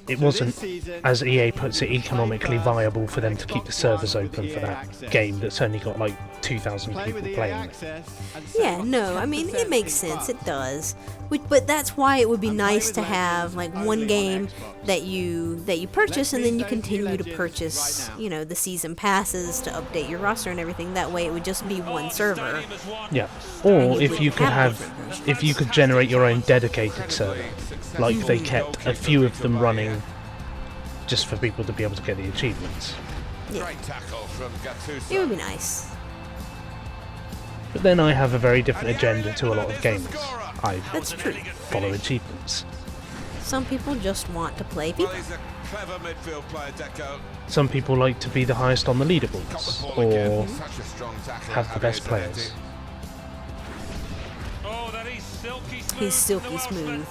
it wasn't, as EA puts it, economically viable for them to keep the servers open for that game that's only got like 2,000 people playing it. Yeah, no, I mean, it makes sense, it does. But that's why it would be nice to have like one game that you purchase, and then you continue to purchase, you know, the season passes to update your roster and everything. That way it would just be one server. Yeah, or if you could generate your own dedicated server, like they kept a few of them running just for people to be able to get the achievements. Yeah. It would be nice. But then I have a very different agenda to a lot of gamers. That's true. Follow achievements. Some people just want to play FIFA. Some people like to be the highest on the leaderboards, or have the best players. He's silky smooth.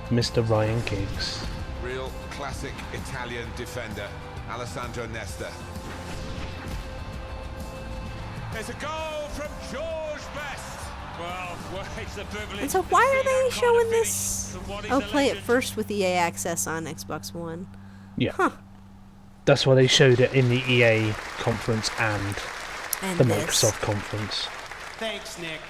Mr. Ryan Giggs. Real classic Italian defender, Alessandro Nesta. There's a goal from George Best. And so why are they showing this? Oh, play it first with EA Access on Xbox One. Yeah. Huh. That's why they showed it in the EA conference and the this. Microsoft conference. Thanks, Nick.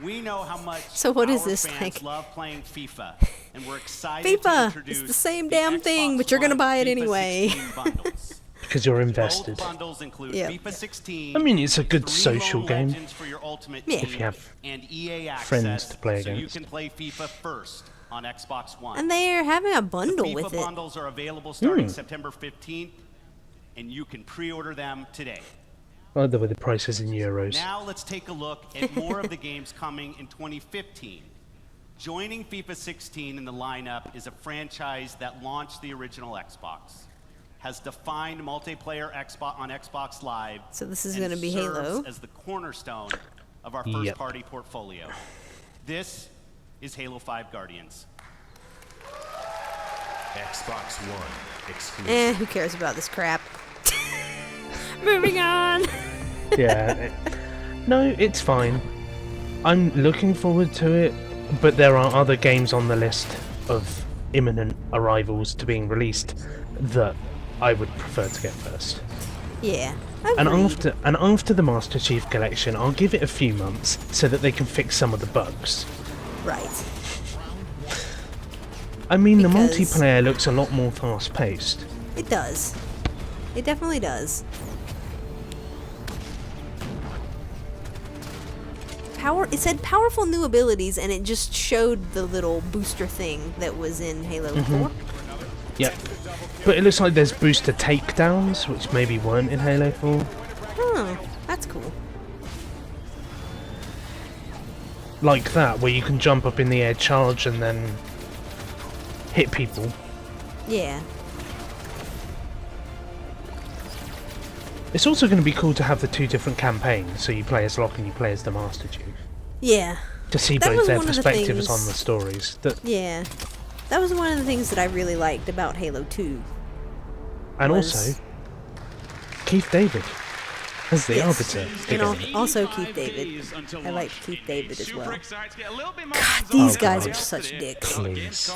We know how much So what is our this fans like? love playing FIFA, and we're excited to FIFA! introduce It's the same damn thing, but you're gonna buy it anyway. Because you're invested. Bundles include Yeah. FIFA 16. I mean, it's a good 3 social lone game. legends for your ultimate Yeah. team, If you have and EA friends access, to play so you against. can play FIFA first on Xbox One. And they're having a The bundle FIFA with it. bundles are available starting Hmm. September 15th, and you can pre-order them today. Oh, with the prices in euros. Now let's take a look at more of the games coming in 2015. Joining FIFA 16 in the lineup is a franchise that launched the original Xbox, has defined multiplayer on Xbox Live, So this is and gonna be serves Halo. as the cornerstone of our Yep. first-party portfolio. This is Halo 5 Guardians. Xbox One exclusive. Who cares about this crap? Moving on. Yeah. No, it's fine. I'm looking forward to it, but there are other games on the list of imminent arrivals to being released that I would prefer to get first. Yeah. And agreed. after the Master Chief Collection, I'll give it a few months so that they can fix some of the bugs. Right. I mean, the Because- multiplayer looks a lot more fast-paced. It does. It definitely does. It said powerful new abilities, and it just showed the little booster thing that was in Halo 4. Yeah. But it looks like there's booster takedowns, which maybe weren't in Halo 4. Oh, that's cool. Like that, where you can jump up in the air, charge, and then hit people. Yeah. It's also going to be cool to have the two different campaigns, so you play as Locke and you play as the Master Chief. Yeah. To see That both was their one of the perspectives on things- the stories. Yeah. That was one of the things that I really liked about Halo 2. And was- also, Keith David as the Yes. Arbiter. And again. also Keith David. I like Keith David as well. God, Oh, these guys God. are such dicks. Please.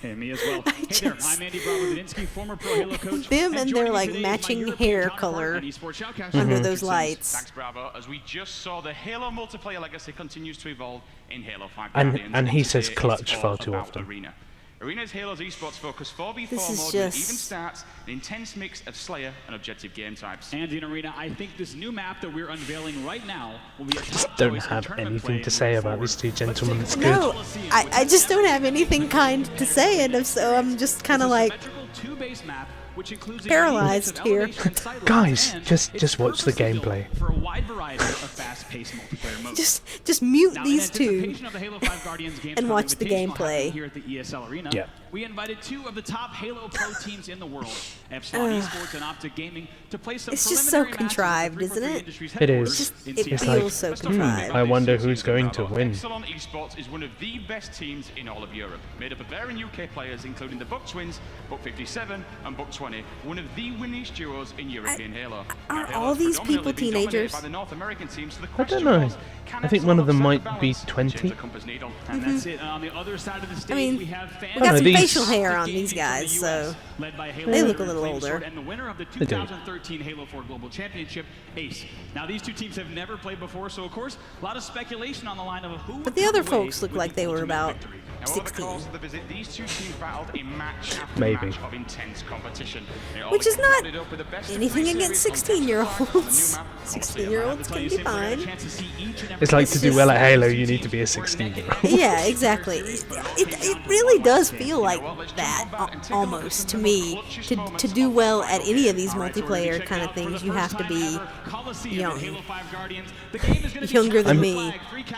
Hey, me as well. Hey there, I'm Andy Bravo-Zadinsky, former pro Halo coach. Them and joining their me like today is my matching European hair counterpart color and esports shoutcaster, under Richard those Sims. lights. Thanks, Bravo. As we just saw, the Halo multiplayer legacy continues to evolve in Halo 5 And- Guardians. and he says Today clutch is far all too about often. Arena. Arena is Halo's esports focused 4v4 This is mode with even just- starts, an intense mix of Slayer and objective game types. And in Arena, I think this new map that we're unveiling right now will be a top Don't choice in have tournament anything play to say moving about forward. these two gentlemen. It's good. No, I just don't have anything kind to say, and so I'm just kind of like Two-base map, which includes a paralyzed unique here. mix of elevation and sight Guys, lines, and just watch the purpose-built gameplay. For a wide variety of fast-paced multiplayer modes. Just mute Now, these in two anticipation of the Halo 5 Guardians Gamescom and watch the Invitational happening gameplay. here at the ESL Arena. Yeah. We invited two of the top Halo Pro teams in the world, Epsilon Ugh. Esports and Optic Gaming, to play some It's just so preliminary matches at the contrived, 343 isn't it? Industries It headquarters is. in It Seattle. feels so Let's talk about contrived. I wonder this who's season, going to Bravo. win. Epsilon Esports is one of the best teams in all of Europe, made up of veteran UK players, including the Buck Twins, Buck 57, and Buck 20, one of the winningest duos in European Halo. Are Now, all Halo's these predominantly people been dominated teenagers? by the North American teams, so the I don't question know. was, can I think Epsilon one of them upset might the be balance and 20. change the compass needle? And that's it. And on the other side of the stage, mean, we have fans. we got Oh, some these- facial hair on Gaming these from guys, the so US, led by Halo they look a veteran little Flamesword older. and the winner of the They do. 2013 Halo 4 Global Championship, Ace. Now these two teams have never played before, so of course a lot of speculation on the line of who. But the other folks look like they were about Now, over the 16. course of the visit, these two teams battled a match after Maybe. match of intense competition. It all Which is not ended up with the best of anything three against series on 16-year-olds. Desktop, a new map, 16-year-olds can be fine. It's like It's to do just- well at Halo, you need to be a 16-year-old. Yeah, exactly. It really does feel like that almost to me. To do well at any of these multiplayer kind of things, you have to be young, younger than me.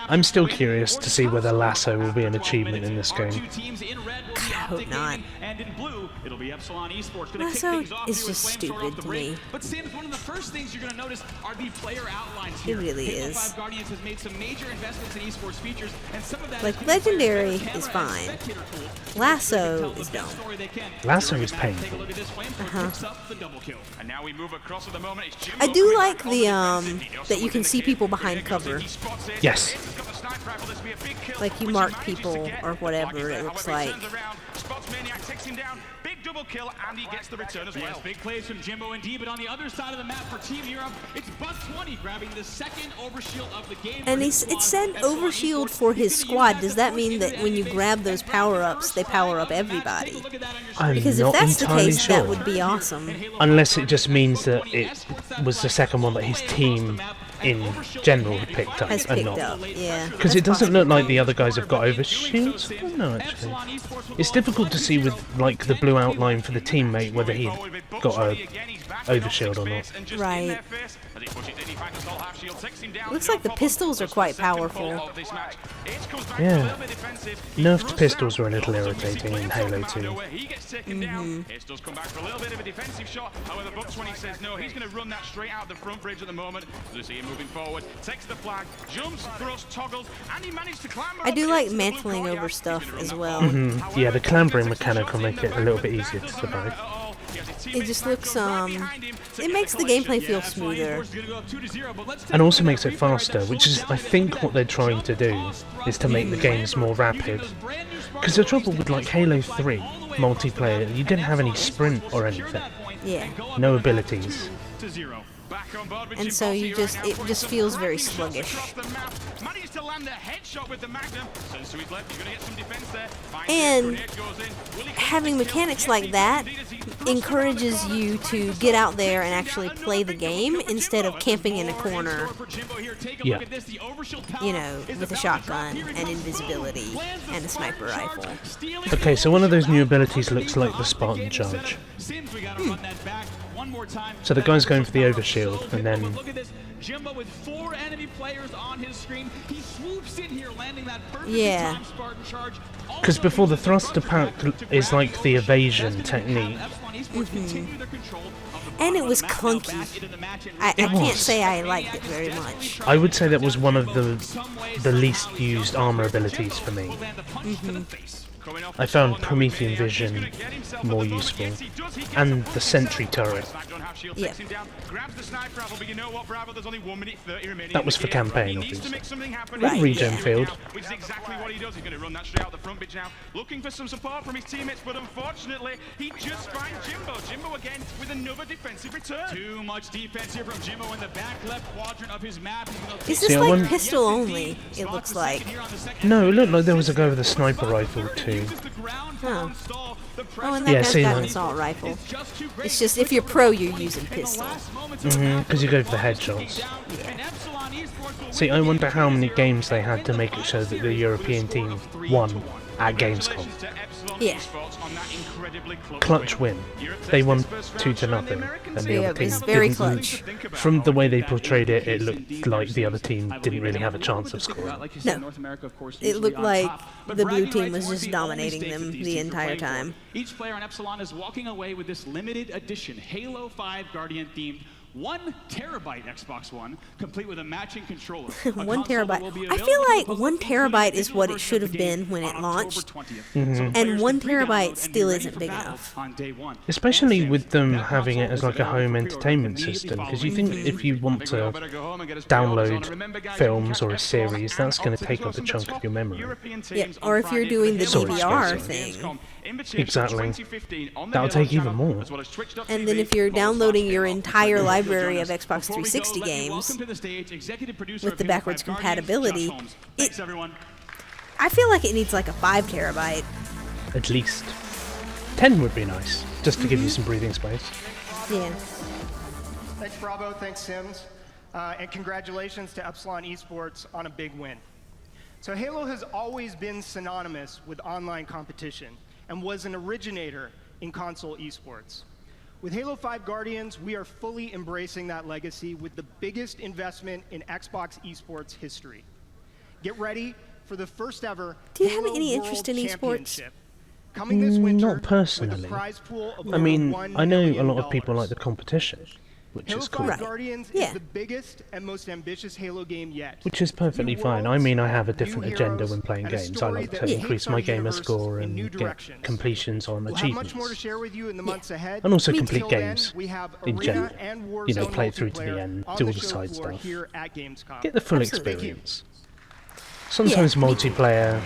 I'm still curious to see whether Lasso will be an achievement in this game. God, I hope not. And in blue, it'll be Epsilon Esports. Gonna kick Lasso things off is here with just Flamethrower stupid off the to break. me. But Sims, one of the first things you're going to notice are the player outlines It here. really Halo is. 5 Guardians has made some major investments in esports features, and some of that Like, is Legendary camera is and fine. spectator tools. Lasso is dumb. Lasso is Take a painful. look at this. Flamethrower picks up the double kill. And now we move across at the moment. It's Jimbo I do coming like back on the defensive. He that also you within can the see kit. people Here behind goes cover. it. He spots it. Yes. He's got the sniper rifle. This will be a big kill, Like you which he mark manages to people get. or The whatever flag is there. it looks However, he like. turns around, spots Maniac, takes him down. Big double kill, and he gets the return as well. Yes, big plays from Jimbo indeed, but on the other side of the map for Team Europe, it's Buck20 grabbing the second overshield of the game. And it said overshield for his squad. Does that mean that when you grab those power-ups, they power up everybody? I'm Because if not that's the entirely case, sure. that would be awesome. Unless it just means that it was the second one that his team in general had picked up. Has and picked not. up, yeah. Because it doesn't look like the other guys have got overshields. I don't know, actually. It's difficult to see with like the blue outline for the teammate whether he got a overshield or not. Right. Looks like the pistols are quite powerful. Yeah. Nerfed pistols were a little irritating in Halo 2. It does come back for a little bit of a defensive shot. However, Buck20 says no. He's going to run that straight out the front bridge at the moment. As we see him moving forward, takes the flag, jumps, thrusts, toggles, and he managed to climb. I do like mantling over stuff as well. Yeah, the clambering mechanic will make it a little bit easier to survive. It just looks, it makes the gameplay feel smoother. And also makes it faster, which is, I think, what they're trying to do, is to make the games more rapid. Because the trouble with, like, Halo 3 multiplayer, you didn't have any sprint or anything. Yeah. No abilities. And so it just feels very sluggish. And having mechanics like that encourages you to get out there and actually play the game instead of camping in a corner. Yeah. You know, with a shotgun and invisibility and a sniper rifle. Okay, so one of those new abilities looks like the Spartan Charge. So the guy's going for the overshield, and then Jimbo with 4 enemy players on his screen. He swoops in here, landing that perfect time Spartan Charge. because before the thruster pack is like the evasion technique. And it was clunky. I can't say I liked it very much. I would say that was one of the least used armor abilities for me. I found Promethean Vision more useful, and the sentry turret. Yeah. That was for campaign, obviously. Right, Regen field. Which is exactly what he does. He's going to run that straight out the front pitch now, looking for some support from his teammates, but unfortunately, he just finds Jimbo. Jimbo again with another defensive return. Too much defense here from Jimbo in the back left quadrant of his map. Is this like pistol only, it looks like? No, it looked like there was a guy with a sniper rifle too. Huh. Oh, and that guy's got an assault rifle. It's just if you're pro, you're using pistol. Because you go for the headshots. See, I wonder how many games they had to make it so that the European team won at Gamescom. Yeah. Clutch win. They won 2-0, and the other team very didn't. clutch. From the way they portrayed it, it looked like the other team didn't really have a chance of scoring. No. It looked like the blue team was just dominating them the entire time. Each player on Epsilon is walking away with this limited edition Halo 5 Guardian themed 1 terabyte Xbox One, complete with a matching controller. 1 terabyte. I feel like 1 terabyte is what it should have been when it launched, and 1 terabyte still isn't big enough. Especially with them having it as like a home entertainment system, because you think if you want to download films or a series, that's going to take up a chunk of your memory. Yeah, or if you're doing the DVR thing. Exactly. That'll take even more. And then if you're downloading your entire library of Xbox 360 games with the backwards compatibility, I feel like it needs like a 5 terabyte. At least. 10 would be nice, just to give you some breathing space. Yeah. Thanks, Bravo. Thanks, Sims. And congratulations to Epsilon Esports on a big win. So Halo has always been synonymous with online competition and was an originator in console esports. With Halo 5 Guardians, we are fully embracing that legacy with the biggest investment in Xbox esports history. Get ready for the first ever Do you have Halo any World interest in esports? Championship. Coming this winter, Not personally. with a prize pool of I over mean, $1 I know a million. lot of people like the competition, which Halo is cool. 5 Guardians is the biggest and most ambitious Halo game yet. Which is perfectly fine. I mean, I have a different agenda when playing games. I like to increase my gamer score and get completions on We'll have much achievements. more to share with you in the months ahead. And also Until complete then, games we have in Arena general. and You know, Warzone play it through to the multiplayer end, on do all the the show side floor stuff. here at Gamescom. Get the full experience. Sometimes multiplayer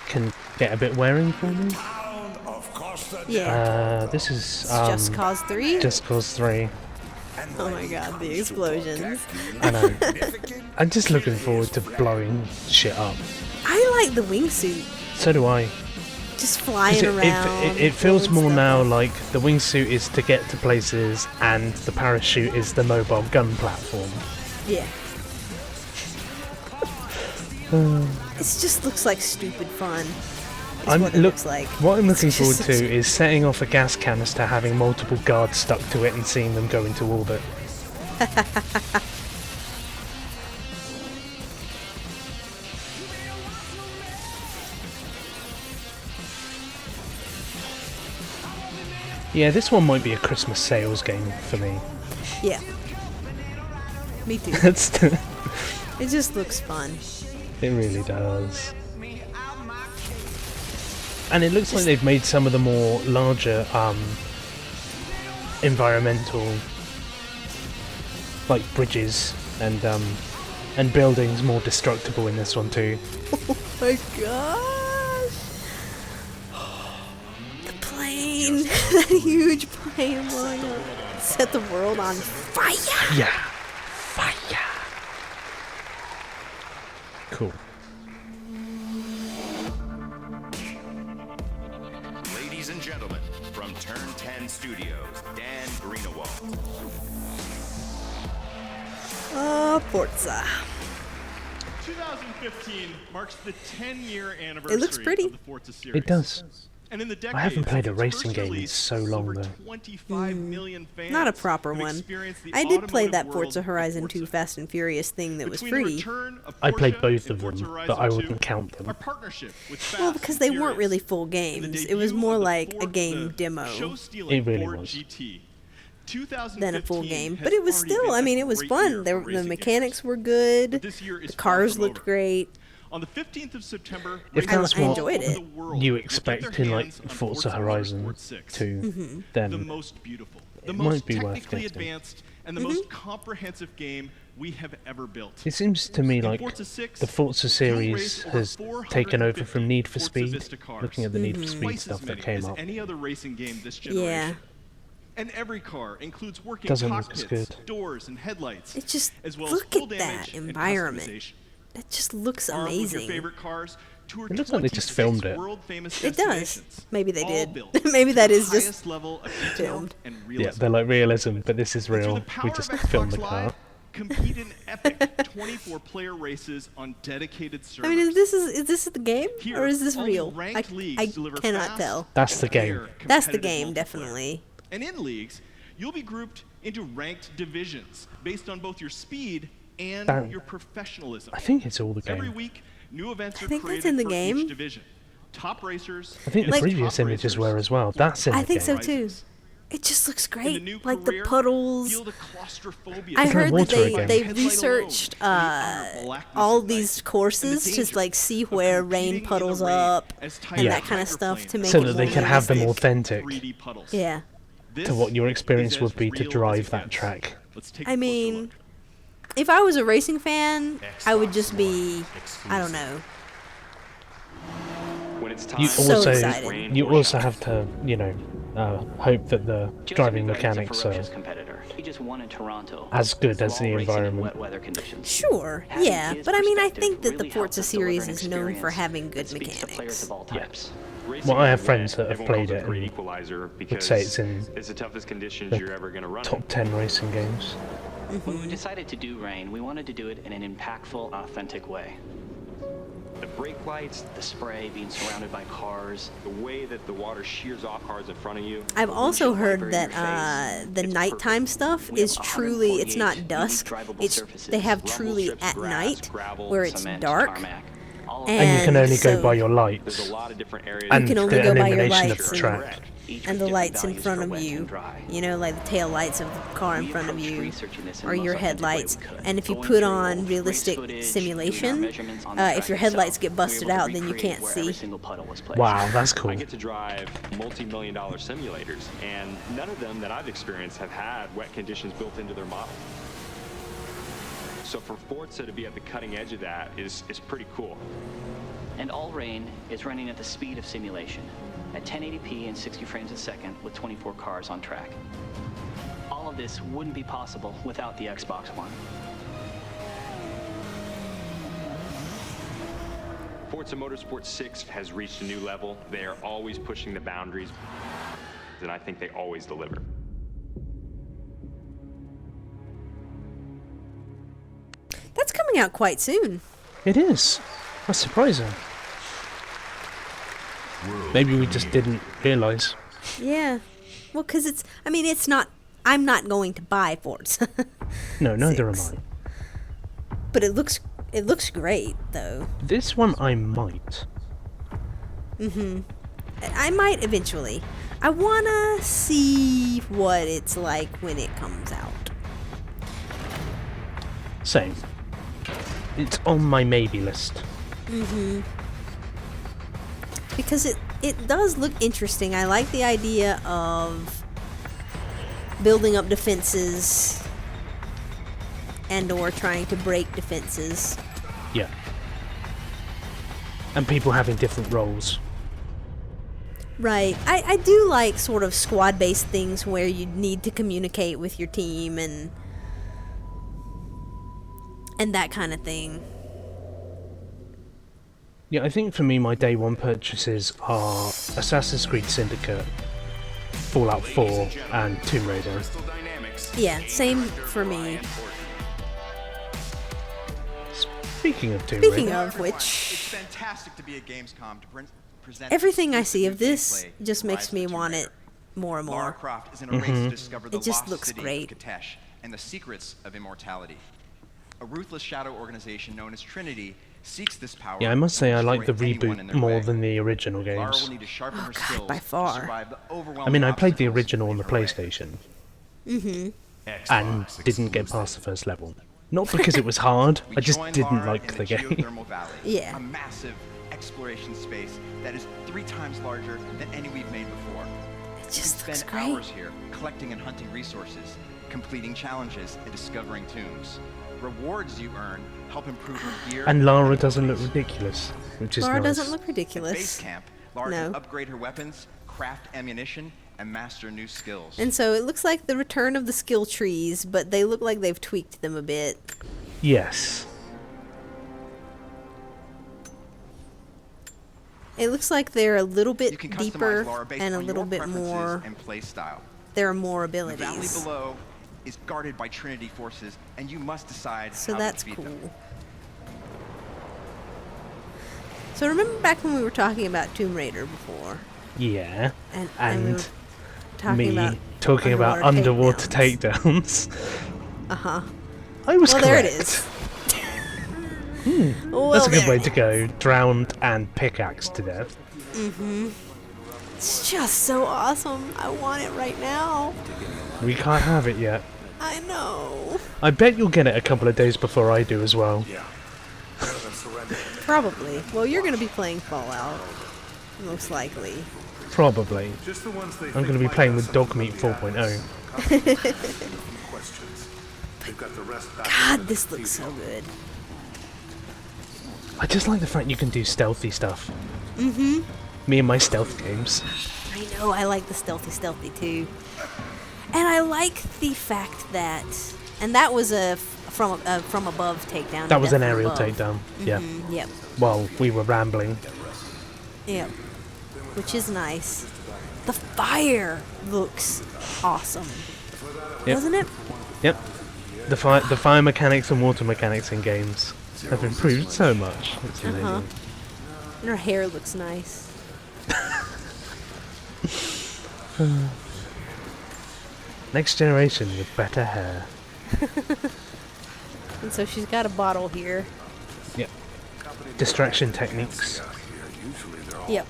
can get a bit wearing for me. Yeah. This is Just Cause 3? Just Cause 3. Oh my god, the explosions. I know. I'm just looking forward to blowing shit up. I like the wingsuit. So do I. Just flying 'Cause around. it feels blowing more stuff now up. like the wingsuit is to get to places and the parachute is the mobile gun platform. Yeah. It just looks like stupid fun. What it looks like. What I'm looking It's forward just- to is setting off a gas canister, having multiple guards stuck to it and seeing them go into orbit. Yeah, this one might be a Christmas sales game for me. Yeah. Me too. It just looks fun. It really does. And it looks like they've made some of the more larger environmental, like bridges and buildings, more destructible in this one too. Oh my gosh! The plane, that huge plane blowing up, set the world on fire. Yeah, fire. Cool. Ladies and gentlemen, from Turn 10 Studios, Dan Greenawalt. Forza. 2015 marks the 10-year anniversary It looks pretty. of the Forza series. It does. And in the I haven't decades played a since its racing first game in release, so long over though. 25 million fans Not a proper have one. experienced the I did play automotive that world Forza of Horizon 2 Fast and Furious thing that was Between the free. return of I played Porsche both and of them, Forza but I Horizon 2, wouldn't count them. our partnership with Fast Well, because and they weren't Furious, really full games. It was more like a game demo show-stealing It really Ford was. GT. than a full 2015 game. has But it was already still, been I a mean, it was great fun. year The for racing mechanics were good. this year is The far cars from looked over. great. On the 15th of September, If I that's enjoyed what it. you expect in like Forza Horizon 2, then the most beautiful, the it most might be worth technically getting. advanced, and the most comprehensive game we have ever built. It seems to me In like Forza 6, the Forza you'll series race over has taken over from Need for Forza Speed, Vista cars. looking at the Need for Speed Twice stuff as that many came as up. any other racing game this generation. Yeah. And every car includes working Doesn't look cockpits, as good. doors, and headlights. It just, as well look as full at damage that and environment. customization. That just looks Armed with your amazing. favorite cars, tour It looks like they just 26 filmed it. world-famous It does. destinations, Maybe they all did. built Maybe that to is the just highest level of detail filmed. and Yeah, realism. they're like realism, but this is And through real. the power We of just Xbox filmed the Live, car. compete in epic 24-player races on dedicated servers. I mean, is this the game Here, or is this only real? ranked leagues I deliver cannot fast, tell. That's the game. fair, That's the competitive game, multiplayer. definitely. And in leagues, you'll be grouped into ranked divisions based on both your speed and That- your professionalism. I think it's all the Every game. week, new events are think that's created in the for game. each division. Top racers. I think the against previous top images racers. were as well. That's in I the think game. so too. It just looks In the great. new Like career, the puddles. feel the claustrophobia I It's like heard that water they again. Headlight researched alone and the utter blackness all of night, these and courses the to danger like see of where competing rain in the puddles rain up as tight and Yeah. that kind of stuff to make So it that more they can have them realistic. authentic 3D puddles. Yeah. to what your experience is would as be to real as drive it that gets. track. Let's take I a closer mean, look. if I was a racing fan, I would just be, I don't know. When it's time You So also excited. you also have to, you know, hope that the driving Joseph mechanics is a are ferocious competitor. He just won in Toronto. as good as the While racing in environment. wet weather conditions. Sure, Having yeah, his but I mean, I perspective think that the really Forza helps us deliver series an is known for experience having good that speaks to players mechanics. of all Yeah. types. Well, I have friends that have Everyone calls played it it a great and equalizer would because say it's in it's the toughest conditions the you're ever going to run. top 10 racing games. When we decided to do rain, we wanted to do it in an impactful, authentic way. The brake lights, The spray, being surrounded by cars. the way that the water shears off cars in front of you. I've also heard wiper in your that the It's nighttime stuff We have is truly, it's 148 not unique dusk, drivable it's, surfaces, they have rumble truly strips, at grass, night gravel, where it's cement, dark. tarmac. And you can only go so by your lights. There's a lot of different areas. And you can only the go by your illumination of lights the track. and the lights in front of you. You know, like the tail lights of the car in front of you, or your headlights. And if you put on realistic simulation, if your headlights get busted out, then you can't see. Wow, that's cool. I get to drive multi-million-dollar simulators, and none of them that I've experienced have had wet conditions built into their model. So for Forza to be at the cutting edge of that is pretty cool. And all rain is running at the speed of simulation, at 1080p and 60 frames a second with 24 cars on track. All of this wouldn't be possible without the Xbox One. Forza Motorsport 6 has reached a new level. They are always pushing the boundaries, and I think they always deliver. That's coming out quite soon. It is. That's surprising. Maybe we just didn't realise. Yeah. Well, because it's... I mean, it's not... I'm not going to buy Forza. No, neither am I. But it looks great, though. This one I might. I might eventually. I want to see what it's like when it comes out. Same. It's on my maybe list. Because it does look interesting. I like the idea of building up defenses and or trying to break defenses. Yeah. And people having different roles. Right. I do like sort of squad-based things where you need to communicate with your team and that kind of thing. Yeah, I think for me my day one purchases are Assassin's Creed Syndicate, Fallout 4 and Tomb Raider. Yeah, same for me. Speaking of Tomb Speaking Raider, of which, It's fantastic to be at Gamescom to present everything I see of this just makes me want it more and Lara more. Croft is in a race to discover the It just lost looks city great. of Katesh and the secrets of immortality. A ruthless shadow organization known as Trinity seeks this power. yeah, I must say I like the destroy anyone in reboot their more way. than the original Lara games. will need to sharpen her God, skills by to far. survive the I overwhelming mean, I played the obstacles original on the in her way. PlayStation. And didn't get past the first level. Not because it was hard, I just Join didn't Lara like in the game. Geothermal Valley, Yeah. a massive exploration space that is 3 times larger than any we've made before. It just You looks spend great. hours here collecting and hunting resources, completing challenges, and discovering tombs. Rewards you earn help improve your gear. And Lara doesn't look ridiculous, which is Lara nice. doesn't look At ridiculous. base camp, Lara No. can upgrade her weapons, craft ammunition, and master new skills. And so it looks like the return of the skill trees, but they look like they've tweaked them a bit. Yes. It looks like they're a little bit You can deeper customize Lara based and a on little your bit preferences more. and play style. There are more The valley abilities. below is guarded by Trinity forces, and you must decide So how that's to defeat cool. them. So remember back when we were talking about Tomb Raider before? Yeah. And we were talking me about talking about underwater takedowns. Uh-huh. I was Well, there it correct. is. That's Well, a good there way it to go. Drowned and pickaxe to death. It's just so awesome. I want it right now. We can't have it yet. I know. I bet you'll get it a couple of days before I do as well. Probably. Well, you're going to be playing Fallout. Most likely. Probably. I'm going to be playing with Dogmeat 4.0. God, this looks so good. I just like the fact you can do stealthy stuff. Mm-hmm. Me and my stealth games. I know, I like the stealthy too. And I like the fact that... And that was a from above takedown. That was an Death from aerial above. takedown. Yeah. Yep. While we were rambling. Yep. Which is nice. The fire looks awesome. Yep. Doesn't it? Yep. The fire mechanics and water mechanics in games have improved so much. It's amazing. Uh-huh. And her hair looks nice. Next generation with better hair. And so she's got a bottle here. Yep. distraction techniques. Yep.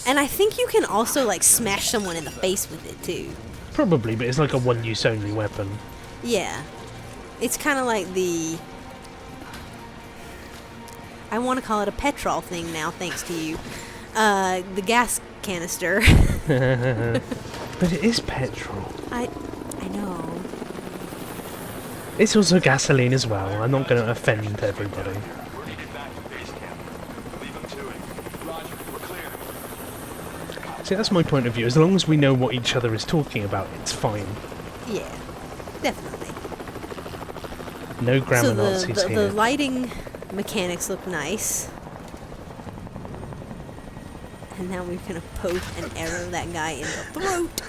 And I think you can also like smash someone in the face with it too. Probably, but it's like a one-use only weapon. Yeah. It's kind of like the... I want to call it a petrol thing now, thanks to you. The gas canister. But it is petrol. I know. It's also gasoline as well. I'm not going to offend everybody. See, that's my point of view. As long as we know what each other is talking about, it's fine. Yeah, definitely. No grammar so Nazis the here. lighting mechanics look nice. And now we're going to poke and arrow that guy in the throat.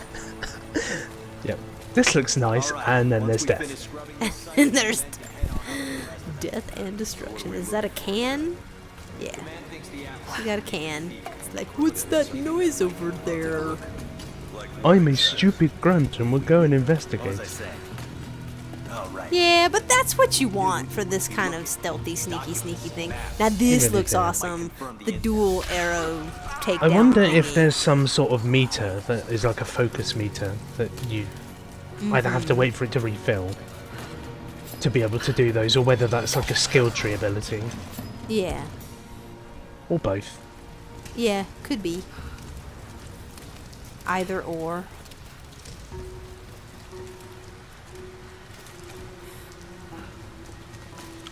Yep. This looks nice, and then there's death. And there's death and destruction. Is that a can? Yeah. She got a can. It's like, what's that noise over there? I'm a stupid grunt and we'll go and investigate. Yeah, but that's what you want for this kind of stealthy, sneaky thing. Now this really looks do. awesome. The dual arrow takedown. I wonder if thingy. there's some sort of meter that is like a focus meter that you either have to wait for it to refill to be able to do those, or whether that's like a skill tree ability, Yeah. or both. Yeah, could be. Either or.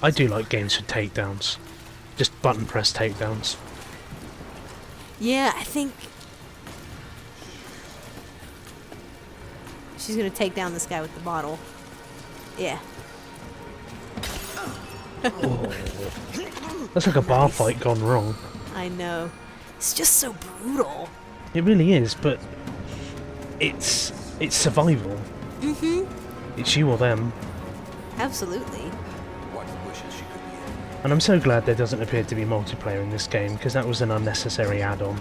I do like games for takedowns. Just button press takedowns. Yeah, I think she's gonna take down this guy with the bottle. Yeah. That's like a bar fight gone wrong. I know. It's just so brutal. It really is, but it's survival. It's you or them. Absolutely. And I'm so glad there doesn't appear to be multiplayer in this game, because that was an unnecessary add-on.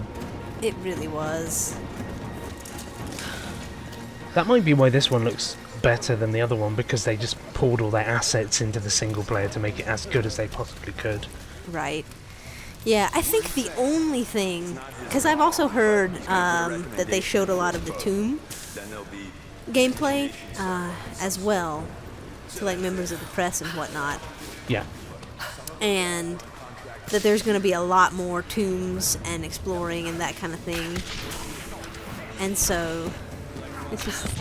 It really was. That might be why this one looks better than the other one, because they just poured all their assets into the single player to make it as good as they possibly could. Right. Yeah, I think the only thing, because I've also heard that they showed a lot of the Tomb gameplay as well to like members of the press and whatnot. Yeah. And that there's going to be a lot more tombs and exploring and that kind of thing. And so it's just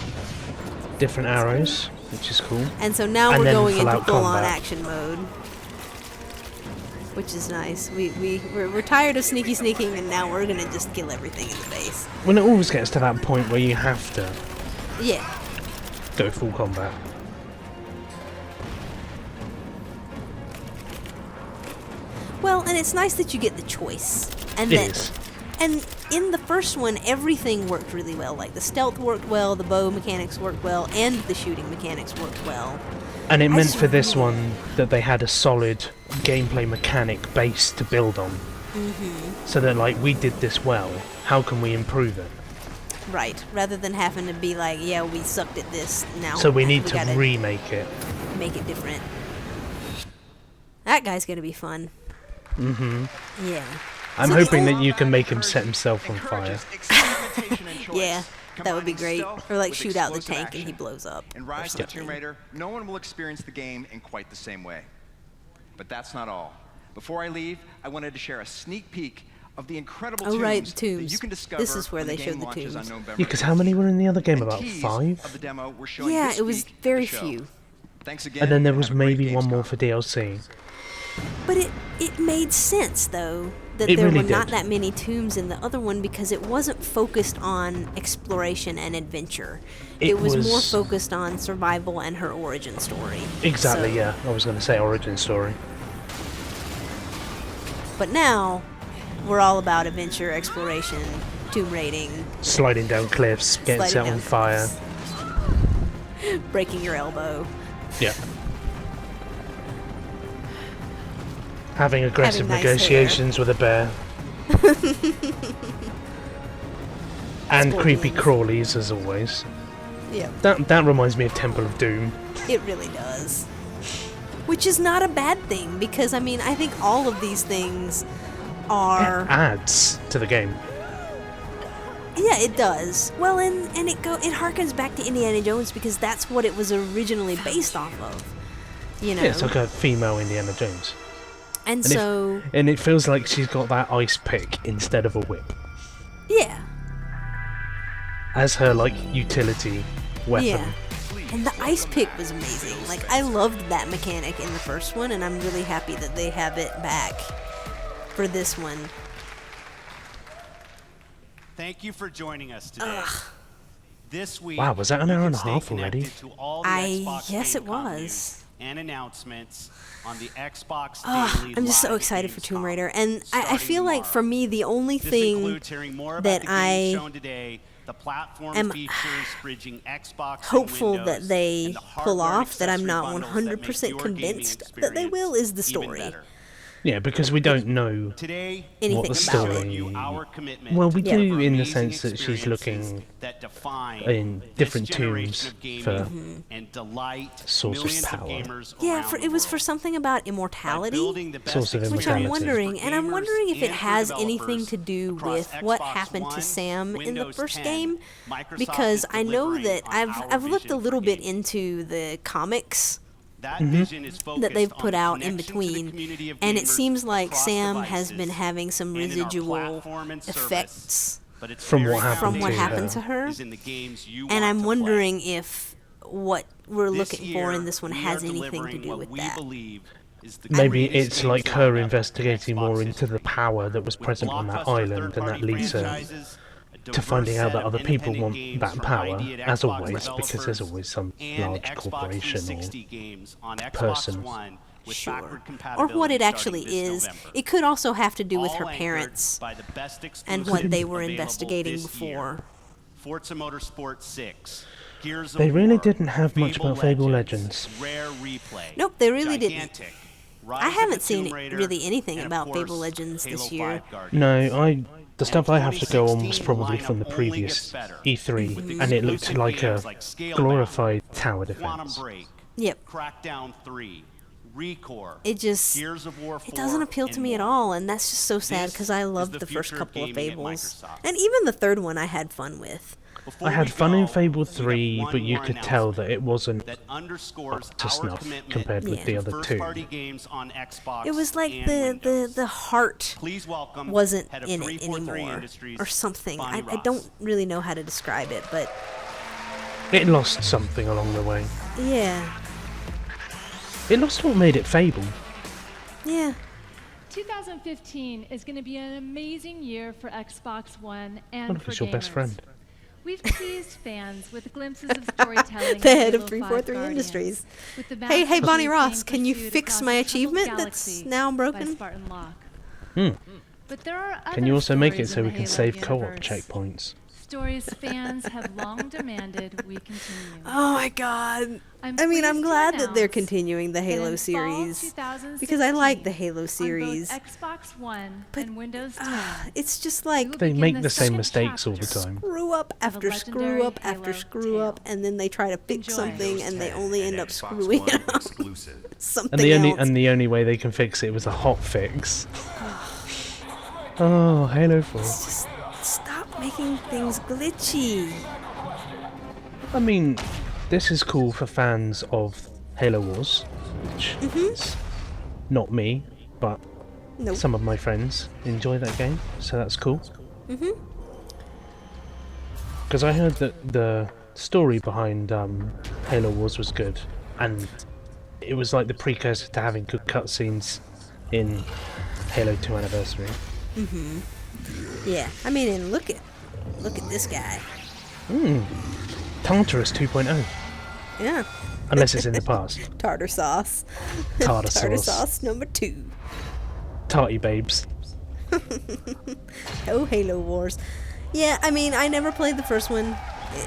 Different arrows, which is cool. And so now And we're then going into full-out full-on combat. action mode, which is nice. We're tired of sneaking, and now we're gonna just kill everything in the face. When it always gets to that point where you have to Yeah. go full combat. Well, and it's nice that you get the choice, and It that, is. and in the first one, everything worked really well. Like the stealth worked well, the bow mechanics worked well, and the shooting mechanics worked well. And it I meant just for this really- one that they had a solid gameplay mechanic base to build on. So that, like, we did this well, how can we improve it? Right, rather than having to be like, yeah, we sucked at this, now So we need to gotta remake it. make it different. That guy's gonna be fun. Yeah. I'm So the hoping that only- you can make him set himself on fire. Yeah, that would be great. Stealth Or like with shoot out the explosive tank and he action. blows up. In or Rise of the Tomb something. Raider, no one will experience the game in quite the same way. But that's not all. Before I leave, I wanted to share a sneak peek of the incredible Oh, right, tombs tombs. that you can discover This is where when they the showed game the launches on tombs. November Yeah, because how many were in the other game? And About tease 5? of the demo we're showing Yeah, this it was week at very the show. few. Thanks again. And then there was have a great maybe one more Gamescom. for DLC. But it made sense though that It there really were not did. that many tombs in the other one because it wasn't focused on exploration and adventure. It was more was- focused on survival and her origin story. Exactly, So- yeah. I was going to say origin story. But now we're all about adventure, exploration, tomb raiding, Sliding down cliffs, getting sliding set down on fire. cliffs, breaking your elbow. Yeah. Having aggressive nice negotiations with a bear. And creepy crawlies, as always. Yeah. That reminds me of Temple of Doom. It really does. Which is not a bad thing, because I mean, I think all of these things are... It adds to the game. Yeah, it does. Well, and it harkens back to Indiana Jones, because that's what it was originally based off of. You know? Yeah, it's like a female Indiana Jones. And so... And it feels like she's got that ice pick instead of a whip. Yeah. As her, like, utility weapon. Yeah. And the ice pick was amazing. Like, I loved that mechanic in the first one, and I'm really happy that they have it back for this one. Thank you for joining us today. This week, wow, was that an hour and a half already? Yes, it was. And announcements on the Xbox Daily I'm just so excited for Tomb Raider, and I feel like for me the only thing that I am hopeful that they pull off, that I'm not 100% convinced that they will, is the story. Yeah, because we don't know what the story. Well, we do in the sense that she's looking in different tombs for source of power. Yeah, it was for something about immortality, Source of which I'm immortality. wondering, and I'm wondering if it has anything to do with what happened to Sam in the first game, because I know that I've looked a little bit into the comics that they've put out in between, and it seems like Sam has been having some residual effects from what happened to her. And I'm wondering if what we're looking for in this one has anything to do with that. Maybe it's like her investigating more into the power that was present on that island, and that leads her to finding out that other people want that power, as always, because there's always some large corporation or person. Sure. Or what it actually is. It could also have to do with her parents and what they were investigating before. Forza Motorsport 6. They really didn't have much about Fable Legends. Nope, they really didn't. I haven't seen really anything about Fable Legends this year. No, the stuff I have to go on was probably from the previous E3, and it looked like a glorified tower defense. Yep. Crackdown 3, Recore, it doesn't appeal to me at all, and that's just so sad because I loved the first couple of Fables, and even the third one I had fun with. I had fun in Fable 3, but you could tell that it wasn't up to snuff compared with the other two. It was like the heart wasn't in it anymore, or something. I don't really know how to describe it, but... It lost something along the way. Yeah. It lost what made it Fable. Yeah. 2015 is going to be an amazing year for Xbox One and what if for it's your gamers. best friend? We've teased fans with glimpses of storytelling. The head of 343 Industries. Hey, Bonnie Ross, can you fix my achievement that's now broken? But there are can you also make it so we can save co-op checkpoints? Stories fans have long demanded we continue. Oh my god. I mean, I'm glad that they're continuing the Halo series, because I like the Halo series. On both Xbox One and Windows 10. It's just like they make the same mistakes all the time. Screw up after screw up after screw up, and then they try to fix something, and they only end up screwing it up. Something else. And the only way they can fix it was a hot fix. Oh, Halo 4. Just stop making things glitchy. I mean, this is cool for fans of Halo Wars, which is not me, but some of my friends enjoy that game, so that's cool. Because I heard that the story behind Halo Wars was good, and it was like the precursor to having good cutscenes in Halo 2 Anniversary. Yeah, I mean, and look at this guy. Tartarus 2.0. Yeah. Unless it's in the past. Tartar sauce. Tartar Tartar sauce. sauce number 2. Tarty babes. Oh, Halo Wars. Yeah, I mean, I never played the first one.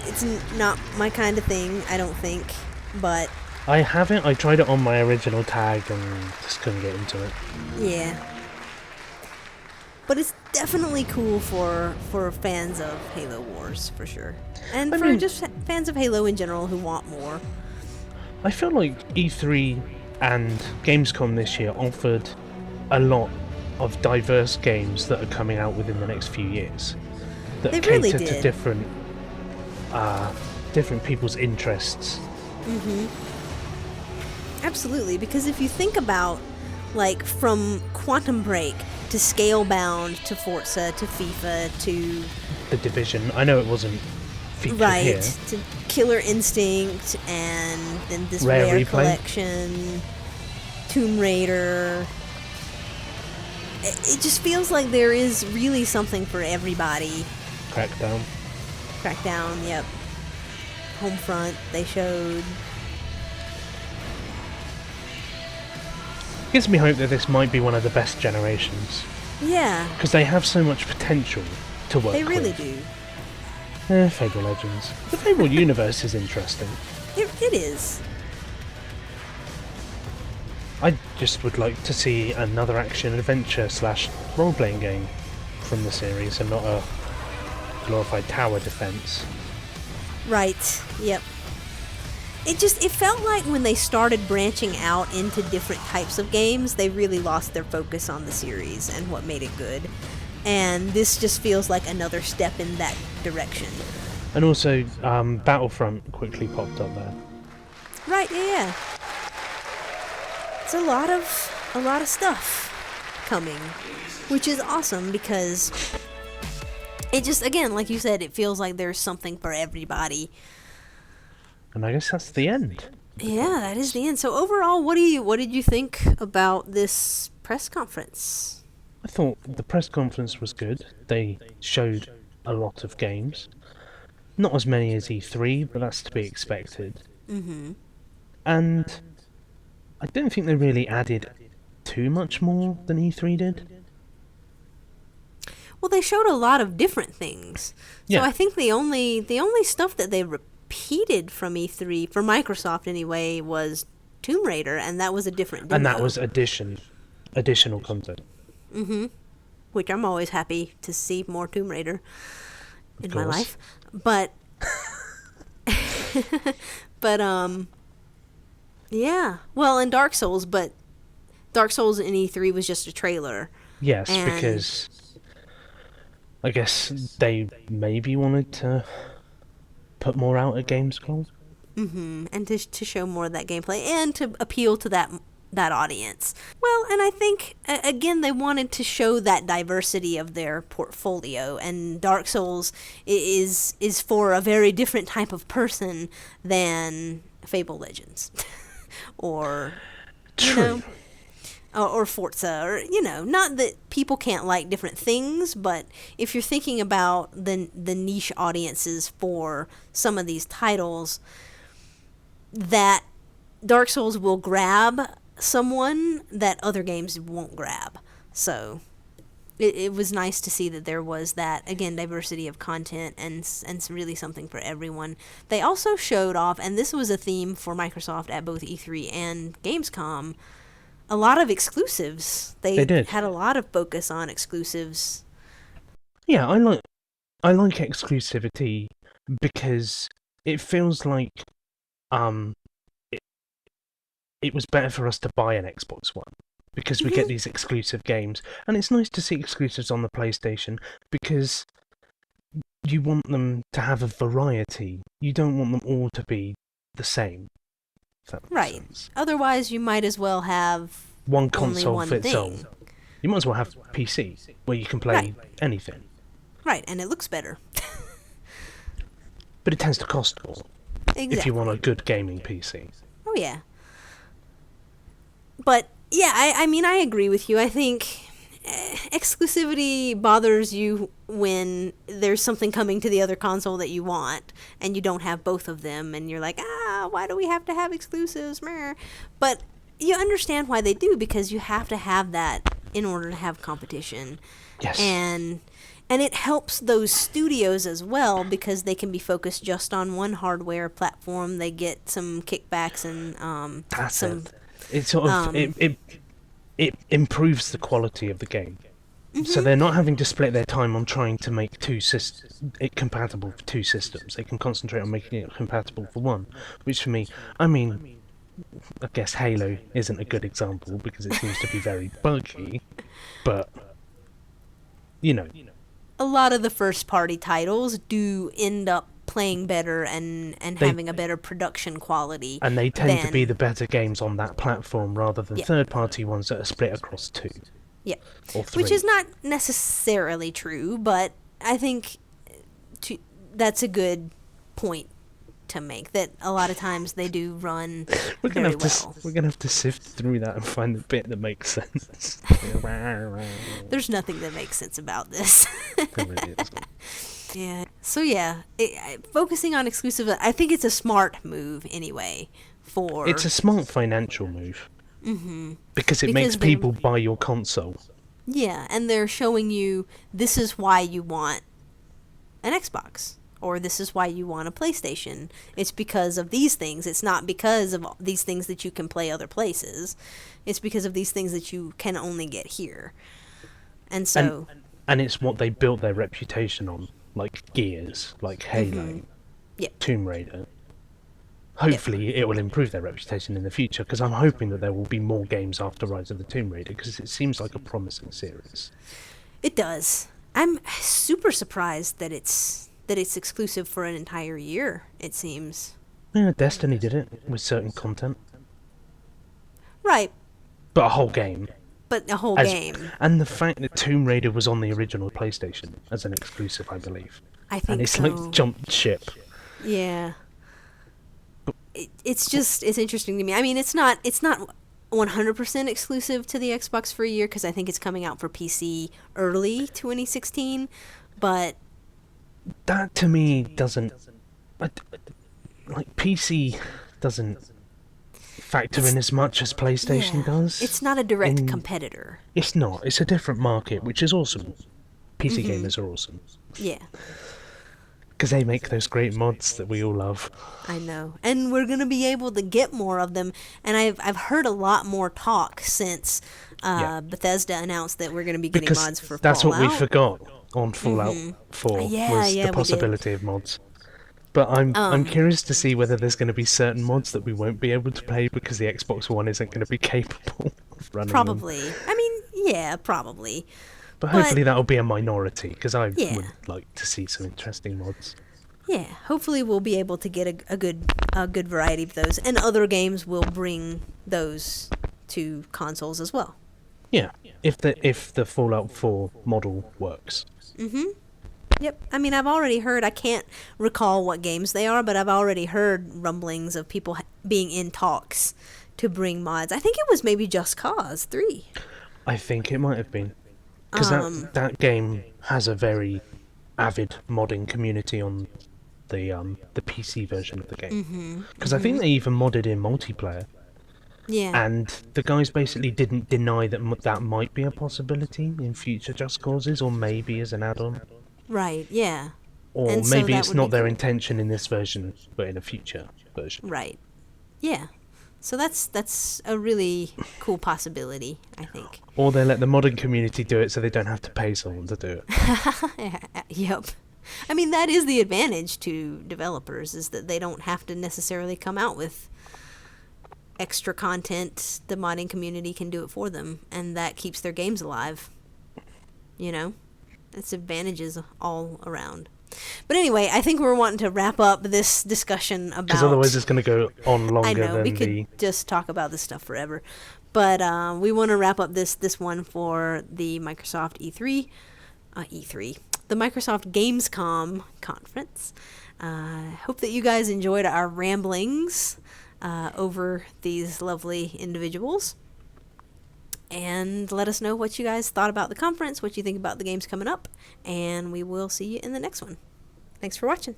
It's not my kind of thing, I don't think, but... I haven't. I tried it on my original tag and just couldn't get into it. Yeah. But it's definitely cool for fans of Halo Wars, for sure. And for just fans of Halo in general who want more. I feel like E3 And Gamescom this year offered a lot of diverse games that are coming out within the next few years that They cater really to did. different people's interests. Absolutely, because if you think about, like, from Quantum Break to Scalebound to Forza to FIFA to... The Division, I know it wasn't featured Right, here. to Killer Instinct, and then this Rare Rare Replay. Collection, Tomb Raider. It just feels like there is really something for everybody. Crackdown. Crackdown, yep. Homefront, they showed. Gives me hope that this might be one of the best generations. Yeah, Because they have so much potential to work they really with. do. Fable Legends. The Fable universe is interesting. It is. I just would like to see another action-adventure / role-playing game from the series and not a glorified tower defense. Right, yep. It felt like when they started branching out into different types of games, they really lost their focus on the series and what made it good. And this just feels like another step in that direction. And also, Battlefront quickly popped up there. Right, yeah. It's a lot of stuff coming, which is awesome because it just, again, like you said, it feels like there's something for everybody. And I guess that's the end. Yeah, that is the end. So overall, what did you think about this press conference? I thought the press conference was good. They showed a lot of games. Not as many as E3, but that's to be expected. Mm-hmm. And I don't think they really added too much more than E3 did. Well, they showed a lot of different things. So Yeah. I think the only stuff that they repeated from E3 for Microsoft anyway was Tomb Raider, and that was a different demo. And that was additional content. Mm-hmm. Which I'm always happy to see more Tomb Raider in my course. life. But yeah. Well, and Dark Souls, but Dark Souls in E3 was just a trailer. Yes, And- because I guess they maybe wanted to put more out at Gamescom. Mm-hmm. And to show more of that gameplay and to appeal to that audience. Well, and I think again they wanted to show that diversity of their portfolio, and Dark Souls is for a very different type of person than Fable Legends, or you know, or Forza, or not that people can't like different things, but if you're thinking about the niche audiences for some of these titles, that Dark Souls will grab someone that other games won't grab. So it was nice to see that there was that, again, diversity of content and really something for everyone. They also showed off, and this was a theme for Microsoft at both E3 and Gamescom, a lot of exclusives. They did. had a lot of focus on exclusives. Yeah, I like exclusivity because it feels like it was better for us to buy an Xbox One because we get these exclusive games, and it's nice to see exclusives on the PlayStation because you want them to have a variety. You don't want them all to be the same. If that makes Right. sense. Otherwise, you might as well have One only console one fits thing. all. You might as well have PC where you can play Right. anything, Right, and it looks better. but it tends to cost more if you want a good gaming PC. Oh, yeah. But, yeah, I mean, I agree with you. I think exclusivity bothers you when there's something coming to the other console that you want, and you don't have both of them, and you're like, why do we have to have exclusives? Meh. But you understand why they do, because you have to have that in order to have competition. Yes. And it helps those studios as well, because they can be focused just on one hardware platform. They get some kickbacks and That's some... it. It sort of it improves the quality of the game. So they're not having to split their time on trying to make it compatible for two systems. They can concentrate on making it compatible for one, which for me, I mean, I guess Halo isn't a good example because it seems to be very buggy, but you know, a lot of the first party titles do end up playing better and having a better production quality. And they tend to be the better games on that platform rather than third party ones that are split across 2. Yeah. Or 3. Which is not necessarily true, but I think that's a good point to make, that a lot of times they do run very well. We're gonna have to sift through that and find the bit that makes sense. There's nothing that makes sense about this. There really isn't. Yeah. So yeah, focusing on exclusive, I think it's a smart move anyway. It's a smart financial move. Mm-hmm. Because it makes people buy your console. Yeah, and they're showing you this is why you want an Xbox, or this is why you want a PlayStation. It's because of these things. It's not because of these things that you can play other places. It's because of these things that you can only get here. And so... And it's what they built their reputation on, like Gears, like Halo, Tomb Raider. Hopefully it will improve their reputation in the future, because I'm hoping that there will be more games after Rise of the Tomb Raider, because it seems like a promising series. It does. I'm super surprised that it's exclusive for an entire year, it seems. Yeah, Destiny did it with certain content. Right. But a whole game. But a whole game. And the fact that Tomb Raider was on the original PlayStation as an exclusive, I believe. I think and it's so. like jumped ship. Yeah. It's interesting to me. I mean, it's not 100% exclusive to the Xbox for a year, because I think it's coming out for PC early 2016, but that to me doesn't, like, PC doesn't factor in as much as PlayStation does. It's not a direct competitor. It's not. It's a different market, which is awesome. PC gamers are awesome. Yeah. Because they make those great mods that we all love. I know. And we're going to be able to get more of them. And I've heard a lot more talk since Bethesda announced that we're going to be getting mods for Fallout. That's what we forgot on Fallout 4 was the possibility of mods. But I'm curious to see whether there's going to be certain mods that we won't be able to play because the Xbox One isn't going to be capable of running Probably. them. I mean, yeah, probably. But hopefully that'll be a minority, because I would like to see some interesting mods. Yeah, hopefully we'll be able to get a good variety of those, and other games will bring those to consoles as well. Yeah, if the Fallout 4 model works. Mhm. Yep. I mean, I've already heard. I can't recall what games they are, but I've already heard rumblings of people being in talks to bring mods. I think it was maybe Just Cause 3. I think it might have been. Because that game has a very avid modding community on the PC version of the game. Because I think they even modded in multiplayer. Yeah. And the guys basically didn't deny that that might be a possibility in future Just Causes, or maybe as an add-on. Right, yeah. Or and so maybe that it's would not be their cool. intention in this version, but in a future version. Right. Yeah. So that's a really cool possibility, I think. Or they let the modding community do it so they don't have to pay someone to do it. Yep. I mean, that is the advantage to developers, is that they don't have to necessarily come out with extra content. The modding community can do it for them, and that keeps their games alive. You know? It's advantages all around. But anyway, I think we're wanting to wrap up this discussion about... Because otherwise it's going to go on longer I know, than we could just talk about this stuff forever. But we want to wrap up this one for the Microsoft the Microsoft Gamescom conference. Hope that you guys enjoyed our ramblings over these lovely individuals. And let us know what you guys thought about the conference, what you think about the games coming up, and we will see you in the next one. Thanks for watching.